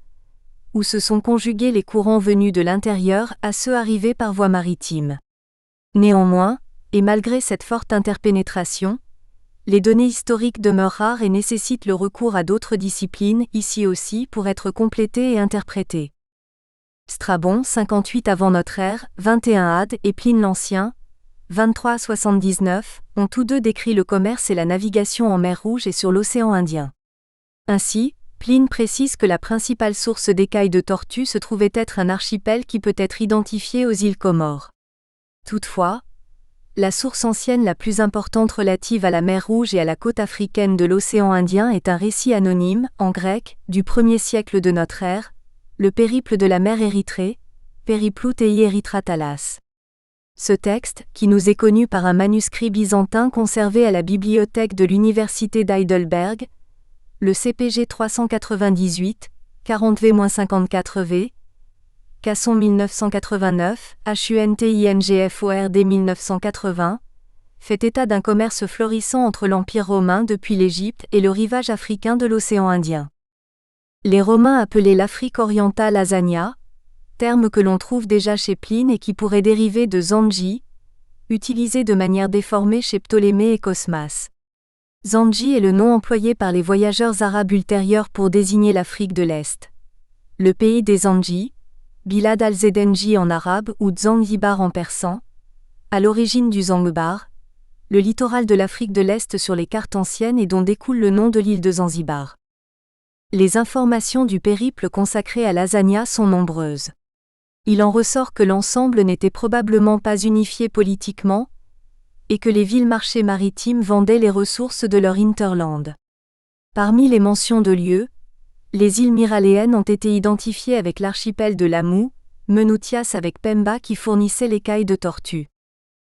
où se sont conjugués les courants venus de l'intérieur à ceux arrivés par voie maritime. Néanmoins, et malgré cette forte interpénétration, les données historiques demeurent rares et nécessitent le recours à d'autres disciplines ici aussi pour être complétées et interprétées. Strabon 58 avant notre ère, 21 AD et Pline l'Ancien 23 à 79 ont tous deux décrit le commerce et la navigation en mer Rouge et sur l'océan Indien. Ainsi, Pline précise que la principale source d'écailles de tortue se trouvait être un archipel qui peut être identifié aux îles Comores. Toutefois, la source ancienne la plus importante relative à la mer Rouge et à la côte africaine de l'océan Indien est un récit anonyme, en grec, du 1er siècle de notre ère, le périple de la mer Érythrée, Periplou-tei Erythra-Thalas. Ce texte, qui nous est connu par un manuscrit byzantin conservé à la bibliothèque de l'université d'Heidelberg, le CPG 398, 40V-54V, Casson 1989, HUNTINGFORD 1980, fait état d'un commerce florissant entre l'Empire romain depuis l'Égypte et le rivage africain de l'océan Indien. Les Romains appelaient l'Afrique orientale Azania, terme que l'on trouve déjà chez Pline et qui pourrait dériver de Zanji, utilisé de manière déformée chez Ptolémée et Cosmas. Zanji est le nom employé par les voyageurs arabes ultérieurs pour désigner l'Afrique de l'Est. Le pays des Zanji, Bilad al-Zedenji en arabe ou Zanzibar en persan, à l'origine du Zanzibar, le littoral de l'Afrique de l'Est sur les cartes anciennes et dont découle le nom de l'île de Zanzibar. Les informations du périple consacré à Lasagna sont nombreuses. Il en ressort que l'ensemble n'était probablement pas unifié politiquement, et que les villes-marchés maritimes vendaient les ressources de leur hinterland. Parmi les mentions de lieux, les îles Miraléennes ont été identifiées avec l'archipel de Lamu, Menoutias avec Pemba qui fournissait l'écaille de tortue.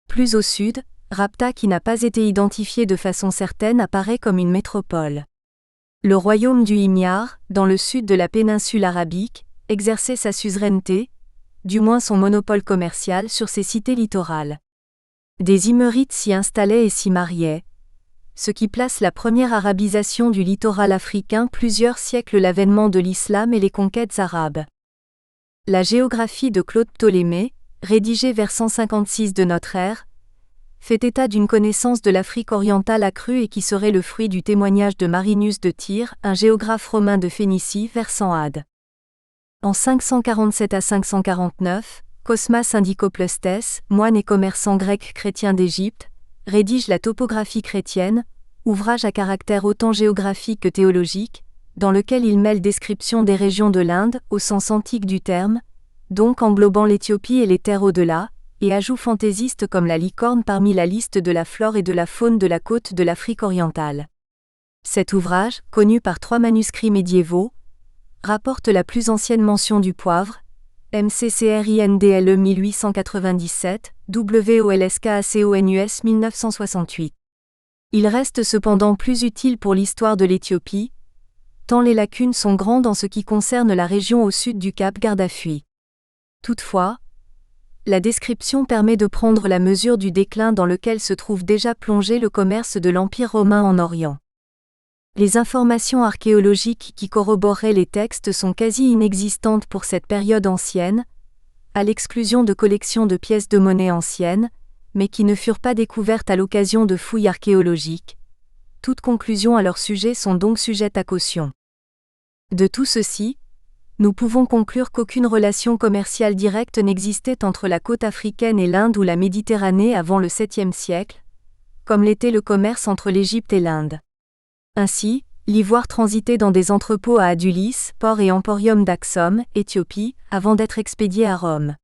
Plus au sud, Rapta qui n'a pas été identifié de façon certaine apparaît comme une métropole. Le royaume du Himyar, dans le sud de la péninsule arabique, exerçait sa suzeraineté, du moins son monopole commercial sur ses cités littorales. Des Himérites s'y installaient et s'y mariaient, ce qui place la première arabisation du littoral africain plusieurs siècles l'avènement de l'islam et les conquêtes arabes. La géographie de Claude Ptolémée, rédigée vers 156 de notre ère, fait état d'une connaissance de l'Afrique orientale accrue et qui serait le fruit du témoignage de Marinus de Tyr, un géographe romain de Phénicie vers 100 AD. En 547 à 549, Cosmas Indicopleustes, moine et commerçant grec chrétien d'Égypte, rédige la topographie chrétienne, ouvrage à caractère autant géographique que théologique, dans lequel il mêle description des régions de l'Inde, au sens antique du terme, donc englobant l'Éthiopie et les terres au-delà, et ajouts fantaisistes comme la licorne parmi la liste de la flore et de la faune de la côte de l'Afrique orientale. Cet ouvrage, connu par 3 manuscrits médiévaux, rapporte la plus ancienne mention du poivre, MCCRINDLE 1897, WOLSKACONUS 1968. Il reste cependant plus utile pour l'histoire de l'Éthiopie, tant les lacunes sont grandes en ce qui concerne la région au sud du Cap Guardafui. Toutefois, la description permet de prendre la mesure du déclin dans lequel se trouve déjà plongé le commerce de l'Empire romain en Orient. Les informations archéologiques qui corroboreraient les textes sont quasi inexistantes pour cette période ancienne, à l'exclusion de collections de pièces de monnaie anciennes, mais qui ne furent pas découvertes à l'occasion de fouilles archéologiques. Toutes conclusions à leur sujet sont donc sujettes à caution. De tout ceci, nous pouvons conclure qu'aucune relation commerciale directe n'existait entre la côte africaine et l'Inde ou la Méditerranée avant le 7e siècle, comme l'était le commerce entre l'Égypte et l'Inde. Ainsi, l'ivoire transitait dans des entrepôts à Adulis, port et emporium d'Axum, Éthiopie, avant d'être expédié à Rome.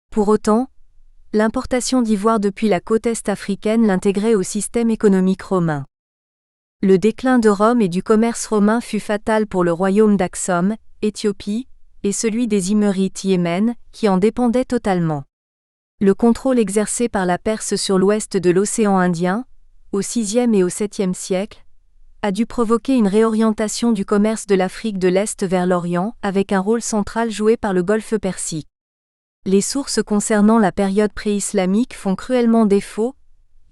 Pour autant, l'importation d'ivoire depuis la côte est africaine l'intégrait au système économique romain. Le déclin de Rome et du commerce romain fut fatal pour le royaume d'Axum, Éthiopie, et celui des Himérites Yémen, qui en dépendait totalement. Le contrôle exercé par la Perse sur l'ouest de l'océan Indien, au VIe et au VIIe siècle, a dû provoquer une réorientation du commerce de l'Afrique de l'Est vers l'Orient, avec un rôle central joué par le Golfe Persique. Les sources concernant la période pré-islamique font cruellement défaut,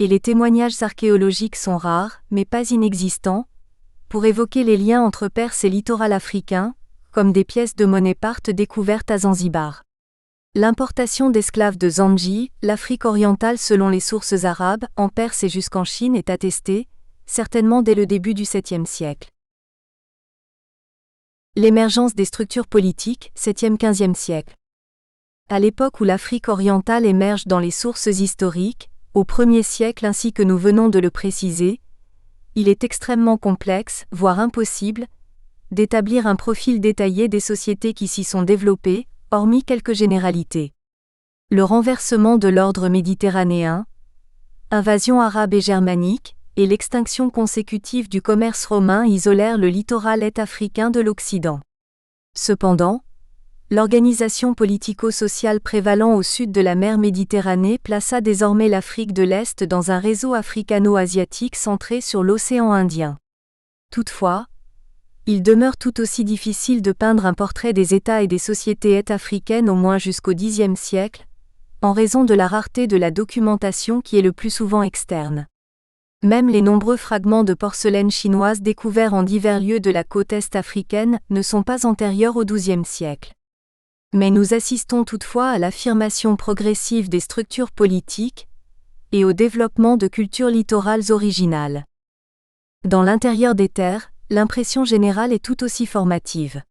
et les témoignages archéologiques sont rares, mais pas inexistants, pour évoquer les liens entre Perse et littoral africain, comme des pièces de monnaie parthes découvertes à Zanzibar. L'importation d'esclaves de Zandji, l'Afrique orientale selon les sources arabes, en Perse et jusqu'en Chine est attestée, certainement dès le début du 7e siècle. L'émergence des structures politiques, 7e-15e siècle. À l'époque où l'Afrique orientale émerge dans les sources historiques, au 1er siècle ainsi que nous venons de le préciser, il est extrêmement complexe, voire impossible, d'établir un profil détaillé des sociétés qui s'y sont développées, hormis quelques généralités. Le renversement de l'ordre méditerranéen, invasion arabe et germanique, et l'extinction consécutive du commerce romain isolèrent le littoral est-africain de l'Occident. Cependant, l'organisation politico-sociale prévalant au sud de la mer Méditerranée plaça désormais l'Afrique de l'Est dans un réseau africano-asiatique centré sur l'océan Indien. Toutefois, il demeure tout aussi difficile de peindre un portrait des États et des sociétés est-africaines au moins jusqu'au Xe siècle, en raison de la rareté de la documentation qui est le plus souvent externe. Même les nombreux fragments de porcelaine chinoise découverts en divers lieux de la côte est africaine ne sont pas antérieurs au XIIe siècle. Mais nous assistons toutefois à l'affirmation progressive des structures politiques et au développement de cultures littorales originales. Dans l'intérieur des terres, l'impression générale est tout aussi formative.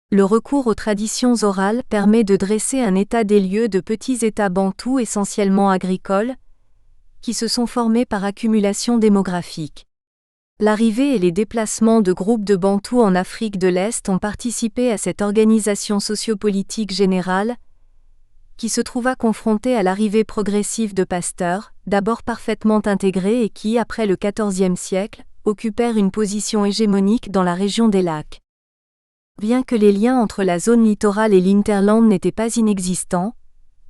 Le recours aux traditions orales permet de dresser un état des lieux de petits États bantous essentiellement agricoles, qui se sont formés par accumulation démographique. L'arrivée et les déplacements de groupes de Bantous en Afrique de l'Est ont participé à cette organisation sociopolitique générale, qui se trouva confrontée à l'arrivée progressive de pasteurs, d'abord parfaitement intégrés et qui, après le XIVe siècle, occupèrent une position hégémonique dans la région des lacs. Bien que les liens entre la zone littorale et l'hinterland n'étaient pas inexistants,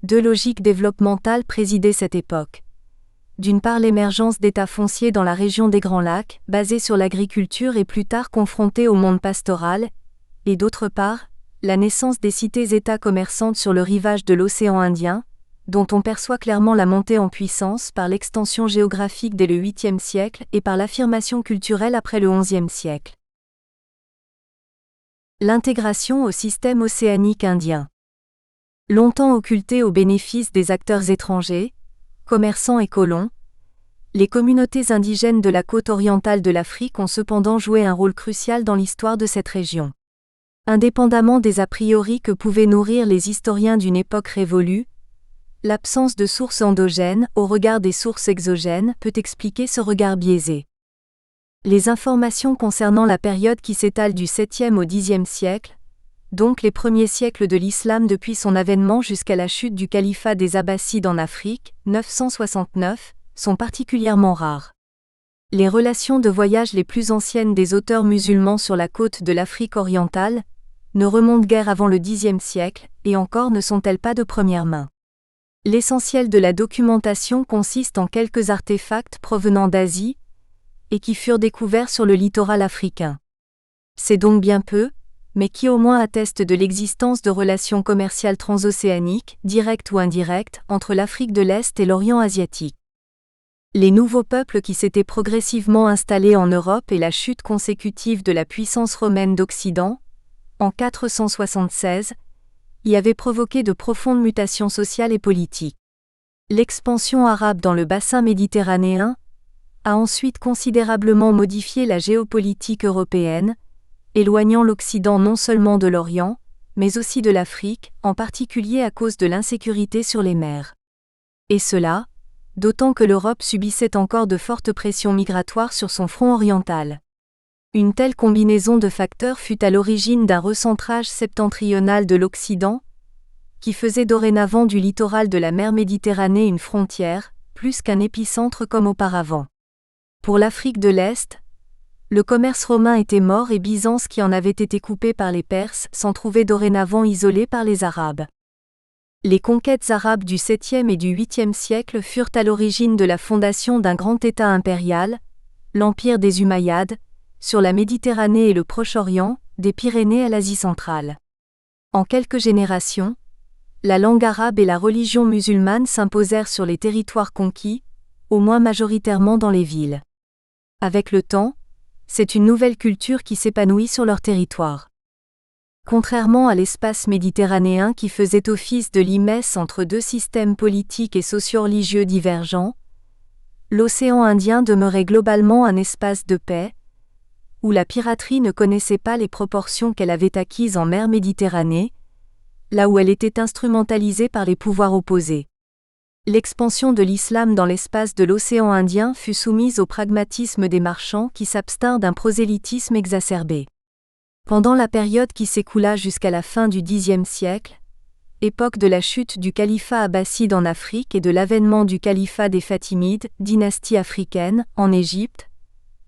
deux logiques développementales présidaient cette époque. D'une part l'émergence d'États fonciers dans la région des Grands Lacs, basés sur l'agriculture et plus tard confrontés au monde pastoral, et d'autre part, la naissance des cités-États commerçantes sur le rivage de l'océan Indien, dont on perçoit clairement la montée en puissance par l'extension géographique dès le 8e siècle et par l'affirmation culturelle après le 11e siècle. L'intégration au système océanique indien. Longtemps occultée au bénéfice des acteurs étrangers, commerçants et colons, les communautés indigènes de la côte orientale de l'Afrique ont cependant joué un rôle crucial dans l'histoire de cette région. Indépendamment des a priori que pouvaient nourrir les historiens d'une époque révolue, l'absence de sources endogènes, au regard des sources exogènes, peut expliquer ce regard biaisé. Les informations concernant la période qui s'étale du 7e au 10e siècle, donc les premiers siècles de l'islam depuis son avènement jusqu'à la chute du califat des Abbassides en Afrique, 969, sont particulièrement rares. Les relations de voyage les plus anciennes des auteurs musulmans sur la côte de l'Afrique orientale ne remontent guère avant le Xe siècle, et encore ne sont-elles pas de première main. L'essentiel de la documentation consiste en quelques artefacts provenant d'Asie, et qui furent découverts sur le littoral africain. C'est donc bien peu, mais qui au moins atteste de l'existence de relations commerciales transocéaniques, directes ou indirectes, entre l'Afrique de l'Est et l'Orient asiatique. Les nouveaux peuples qui s'étaient progressivement installés en Europe et la chute consécutive de la puissance romaine d'Occident, en 476, y avaient provoqué de profondes mutations sociales et politiques. L'expansion arabe dans le bassin méditerranéen a ensuite considérablement modifié la géopolitique européenne, éloignant l'Occident non seulement de l'Orient, mais aussi de l'Afrique, en particulier à cause de l'insécurité sur les mers. Et cela, d'autant que l'Europe subissait encore de fortes pressions migratoires sur son front oriental. Une telle combinaison de facteurs fut à l'origine d'un recentrage septentrional de l'Occident, qui faisait dorénavant du littoral de la mer Méditerranée une frontière, plus qu'un épicentre comme auparavant. Pour l'Afrique de l'Est, le commerce romain était mort et Byzance qui en avait été coupé par les Perses s'en trouvait dorénavant isolé par les Arabes. Les conquêtes arabes du 7e et du 8e siècle furent à l'origine de la fondation d'un grand État impérial, l'Empire des Umayyads, sur la Méditerranée et le Proche-Orient, des Pyrénées à l'Asie centrale. En quelques générations, la langue arabe et la religion musulmane s'imposèrent sur les territoires conquis, au moins majoritairement dans les villes. Avec le temps, c'est une nouvelle culture qui s'épanouit sur leur territoire. Contrairement à l'espace méditerranéen qui faisait office de limesse entre deux systèmes politiques et socio-religieux divergents, l'océan Indien demeurait globalement un espace de paix, où la piraterie ne connaissait pas les proportions qu'elle avait acquises en mer Méditerranée, là où elle était instrumentalisée par les pouvoirs opposés. L'expansion de l'islam dans l'espace de l'océan Indien fut soumise au pragmatisme des marchands qui s'abstinrent d'un prosélytisme exacerbé. Pendant la période qui s'écoula jusqu'à la fin du Xe siècle, époque de la chute du califat abbasside en Afrique et de l'avènement du califat des Fatimides, dynastie africaine, en Égypte,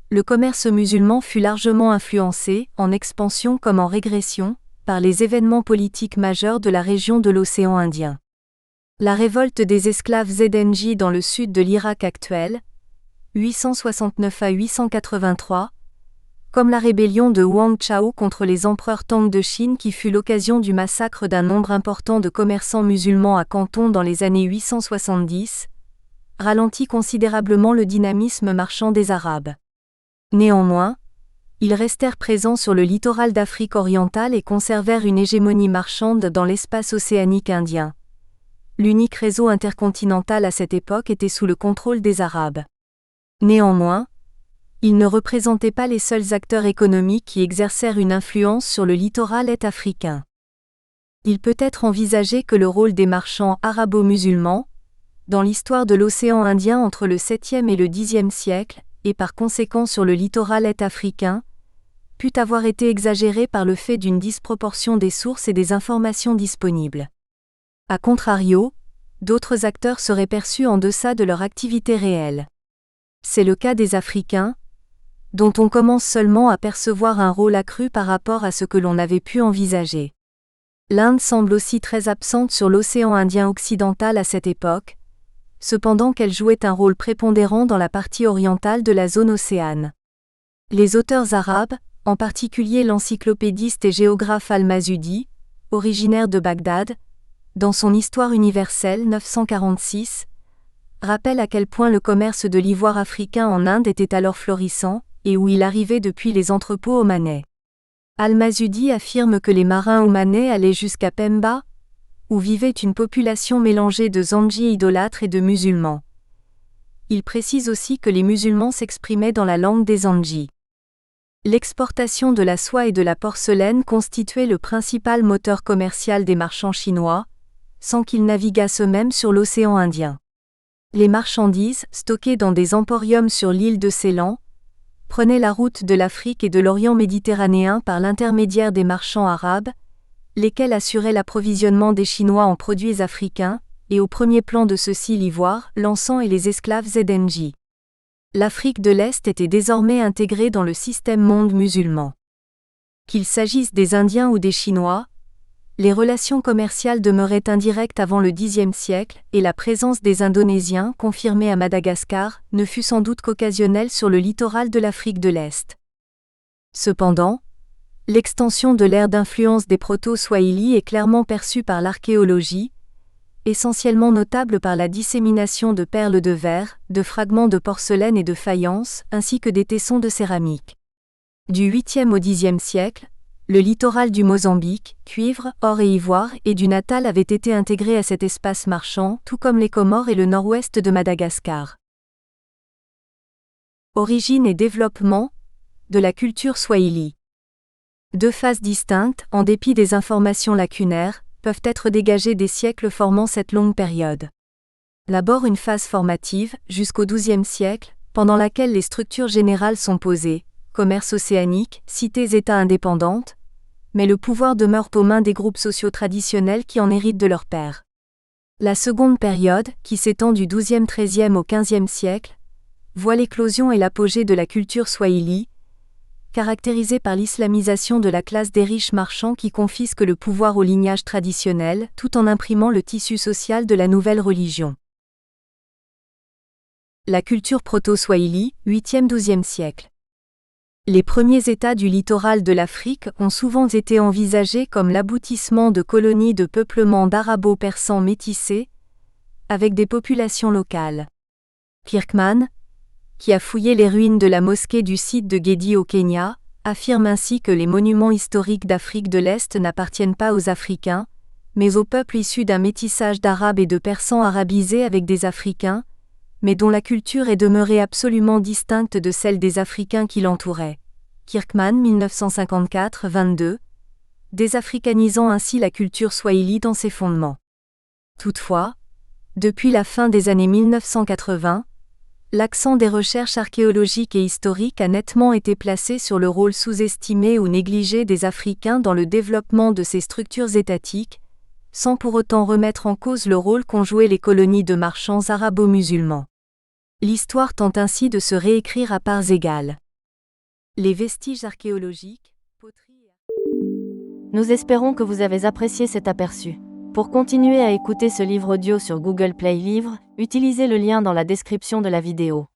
le commerce musulman fut largement influencé, en expansion comme en régression, par les événements politiques majeurs de la région de l'océan Indien. La révolte des esclaves Zengi dans le sud de l'Irak actuel, 869 à 883, comme la rébellion de Wang Chao contre les empereurs Tang de Chine qui fut l'occasion du massacre d'un nombre important de commerçants musulmans à Canton dans les années 870, ralentit considérablement le dynamisme marchand des Arabes. Néanmoins, ils restèrent présents sur le littoral d'Afrique orientale et conservèrent une hégémonie marchande dans l'espace océanique indien. L'unique réseau intercontinental à cette époque était sous le contrôle des Arabes. Néanmoins, ils ne représentaient pas les seuls acteurs économiques qui exercèrent une influence sur le littoral est-africain. Il peut être envisagé que le rôle des marchands arabo-musulmans, dans l'histoire de l'océan Indien entre le 7e et le 10e siècle, et par conséquent sur le littoral est-africain, put avoir été exagéré par le fait d'une disproportion des sources et des informations disponibles. A contrario, d'autres acteurs seraient perçus en deçà de leur activité réelle. C'est le cas des Africains, dont on commence seulement à percevoir un rôle accru par rapport à ce que l'on avait pu envisager. L'Inde semble aussi très absente sur l'océan Indien occidental à cette époque, cependant qu'elle jouait un rôle prépondérant dans la partie orientale de la zone océane. Les auteurs arabes, en particulier l'encyclopédiste et géographe Al-Mazudi, originaire de Bagdad, dans son Histoire universelle 946, rappelle à quel point le commerce de l'ivoire africain en Inde était alors florissant, et où il arrivait depuis les entrepôts omanais. Al-Mazudi affirme que les marins omanais allaient jusqu'à Pemba, où vivait une population mélangée de Zanji idolâtres et de musulmans. Il précise aussi que les musulmans s'exprimaient dans la langue des Zanji. L'exportation de la soie et de la porcelaine constituait le principal moteur commercial des marchands chinois, sans qu'ils naviguassent eux-mêmes sur l'océan Indien. Les marchandises, stockées dans des emporiums sur l'île de Ceylan, prenaient la route de l'Afrique et de l'Orient méditerranéen par l'intermédiaire des marchands arabes, lesquels assuraient l'approvisionnement des Chinois en produits africains, et au premier plan de ceux-ci l'ivoire, l'encens et les esclaves Zengi. L'Afrique de l'Est était désormais intégrée dans le système monde musulman. Qu'il s'agisse des Indiens ou des Chinois, les relations commerciales demeuraient indirectes avant le Xe siècle, et la présence des Indonésiens, confirmée à Madagascar, ne fut sans doute qu'occasionnelle sur le littoral de l'Afrique de l'Est. Cependant, l'extension de l'ère d'influence des proto-Swahili est clairement perçue par l'archéologie, essentiellement notable par la dissémination de perles de verre, de fragments de porcelaine et de faïence, ainsi que des tessons de céramique. Du 8e au 10e siècle, le littoral du Mozambique, cuivre, or et ivoire, et du Natal avait été intégré à cet espace marchand, tout comme les Comores et le nord-ouest de Madagascar. Origine et développement de la culture swahili. Deux phases distinctes, en dépit des informations lacunaires, peuvent être dégagées des siècles formant cette longue période. D'abord une phase formative, jusqu'au XIIe siècle, pendant laquelle les structures générales sont posées, commerce océanique, cités-États indépendantes, mais le pouvoir demeure aux mains des groupes sociaux traditionnels qui en héritent de leurs pères. La seconde période, qui s'étend du XIIe-XIIIe au XVe siècle, voit l'éclosion et l'apogée de la culture swahili, caractérisée par l'islamisation de la classe des riches marchands qui confisquent le pouvoir au lignage traditionnel, tout en imprimant le tissu social de la nouvelle religion. La culture proto-swahili, 8e-12e siècle. Les premiers États du littoral de l'Afrique ont souvent été envisagés comme l'aboutissement de colonies de peuplement d'arabo-persans métissés, avec des populations locales. Kirkman, qui a fouillé les ruines de la mosquée du site de Gedi au Kenya, affirme ainsi que les monuments historiques d'Afrique de l'Est n'appartiennent pas aux Africains, mais aux peuples issus d'un métissage d'Arabes et de Persans arabisés avec des Africains, mais dont la culture est demeurée absolument distincte de celle des Africains qui l'entouraient. Kirkman 1954-22, désafricanisant ainsi la culture swahili dans ses fondements. Toutefois, depuis la fin des années 1980, l'accent des recherches archéologiques et historiques a nettement été placé sur le rôle sous-estimé ou négligé des Africains dans le développement de ces structures étatiques, sans pour autant remettre en cause le rôle qu'ont joué les colonies de marchands arabo-musulmans. L'histoire tente ainsi de se réécrire à parts égales. Les vestiges archéologiques, poteries... Nous espérons que vous avez apprécié cet aperçu. Pour continuer à écouter ce livre audio sur Google Play Livres, utilisez le lien dans la description de la vidéo.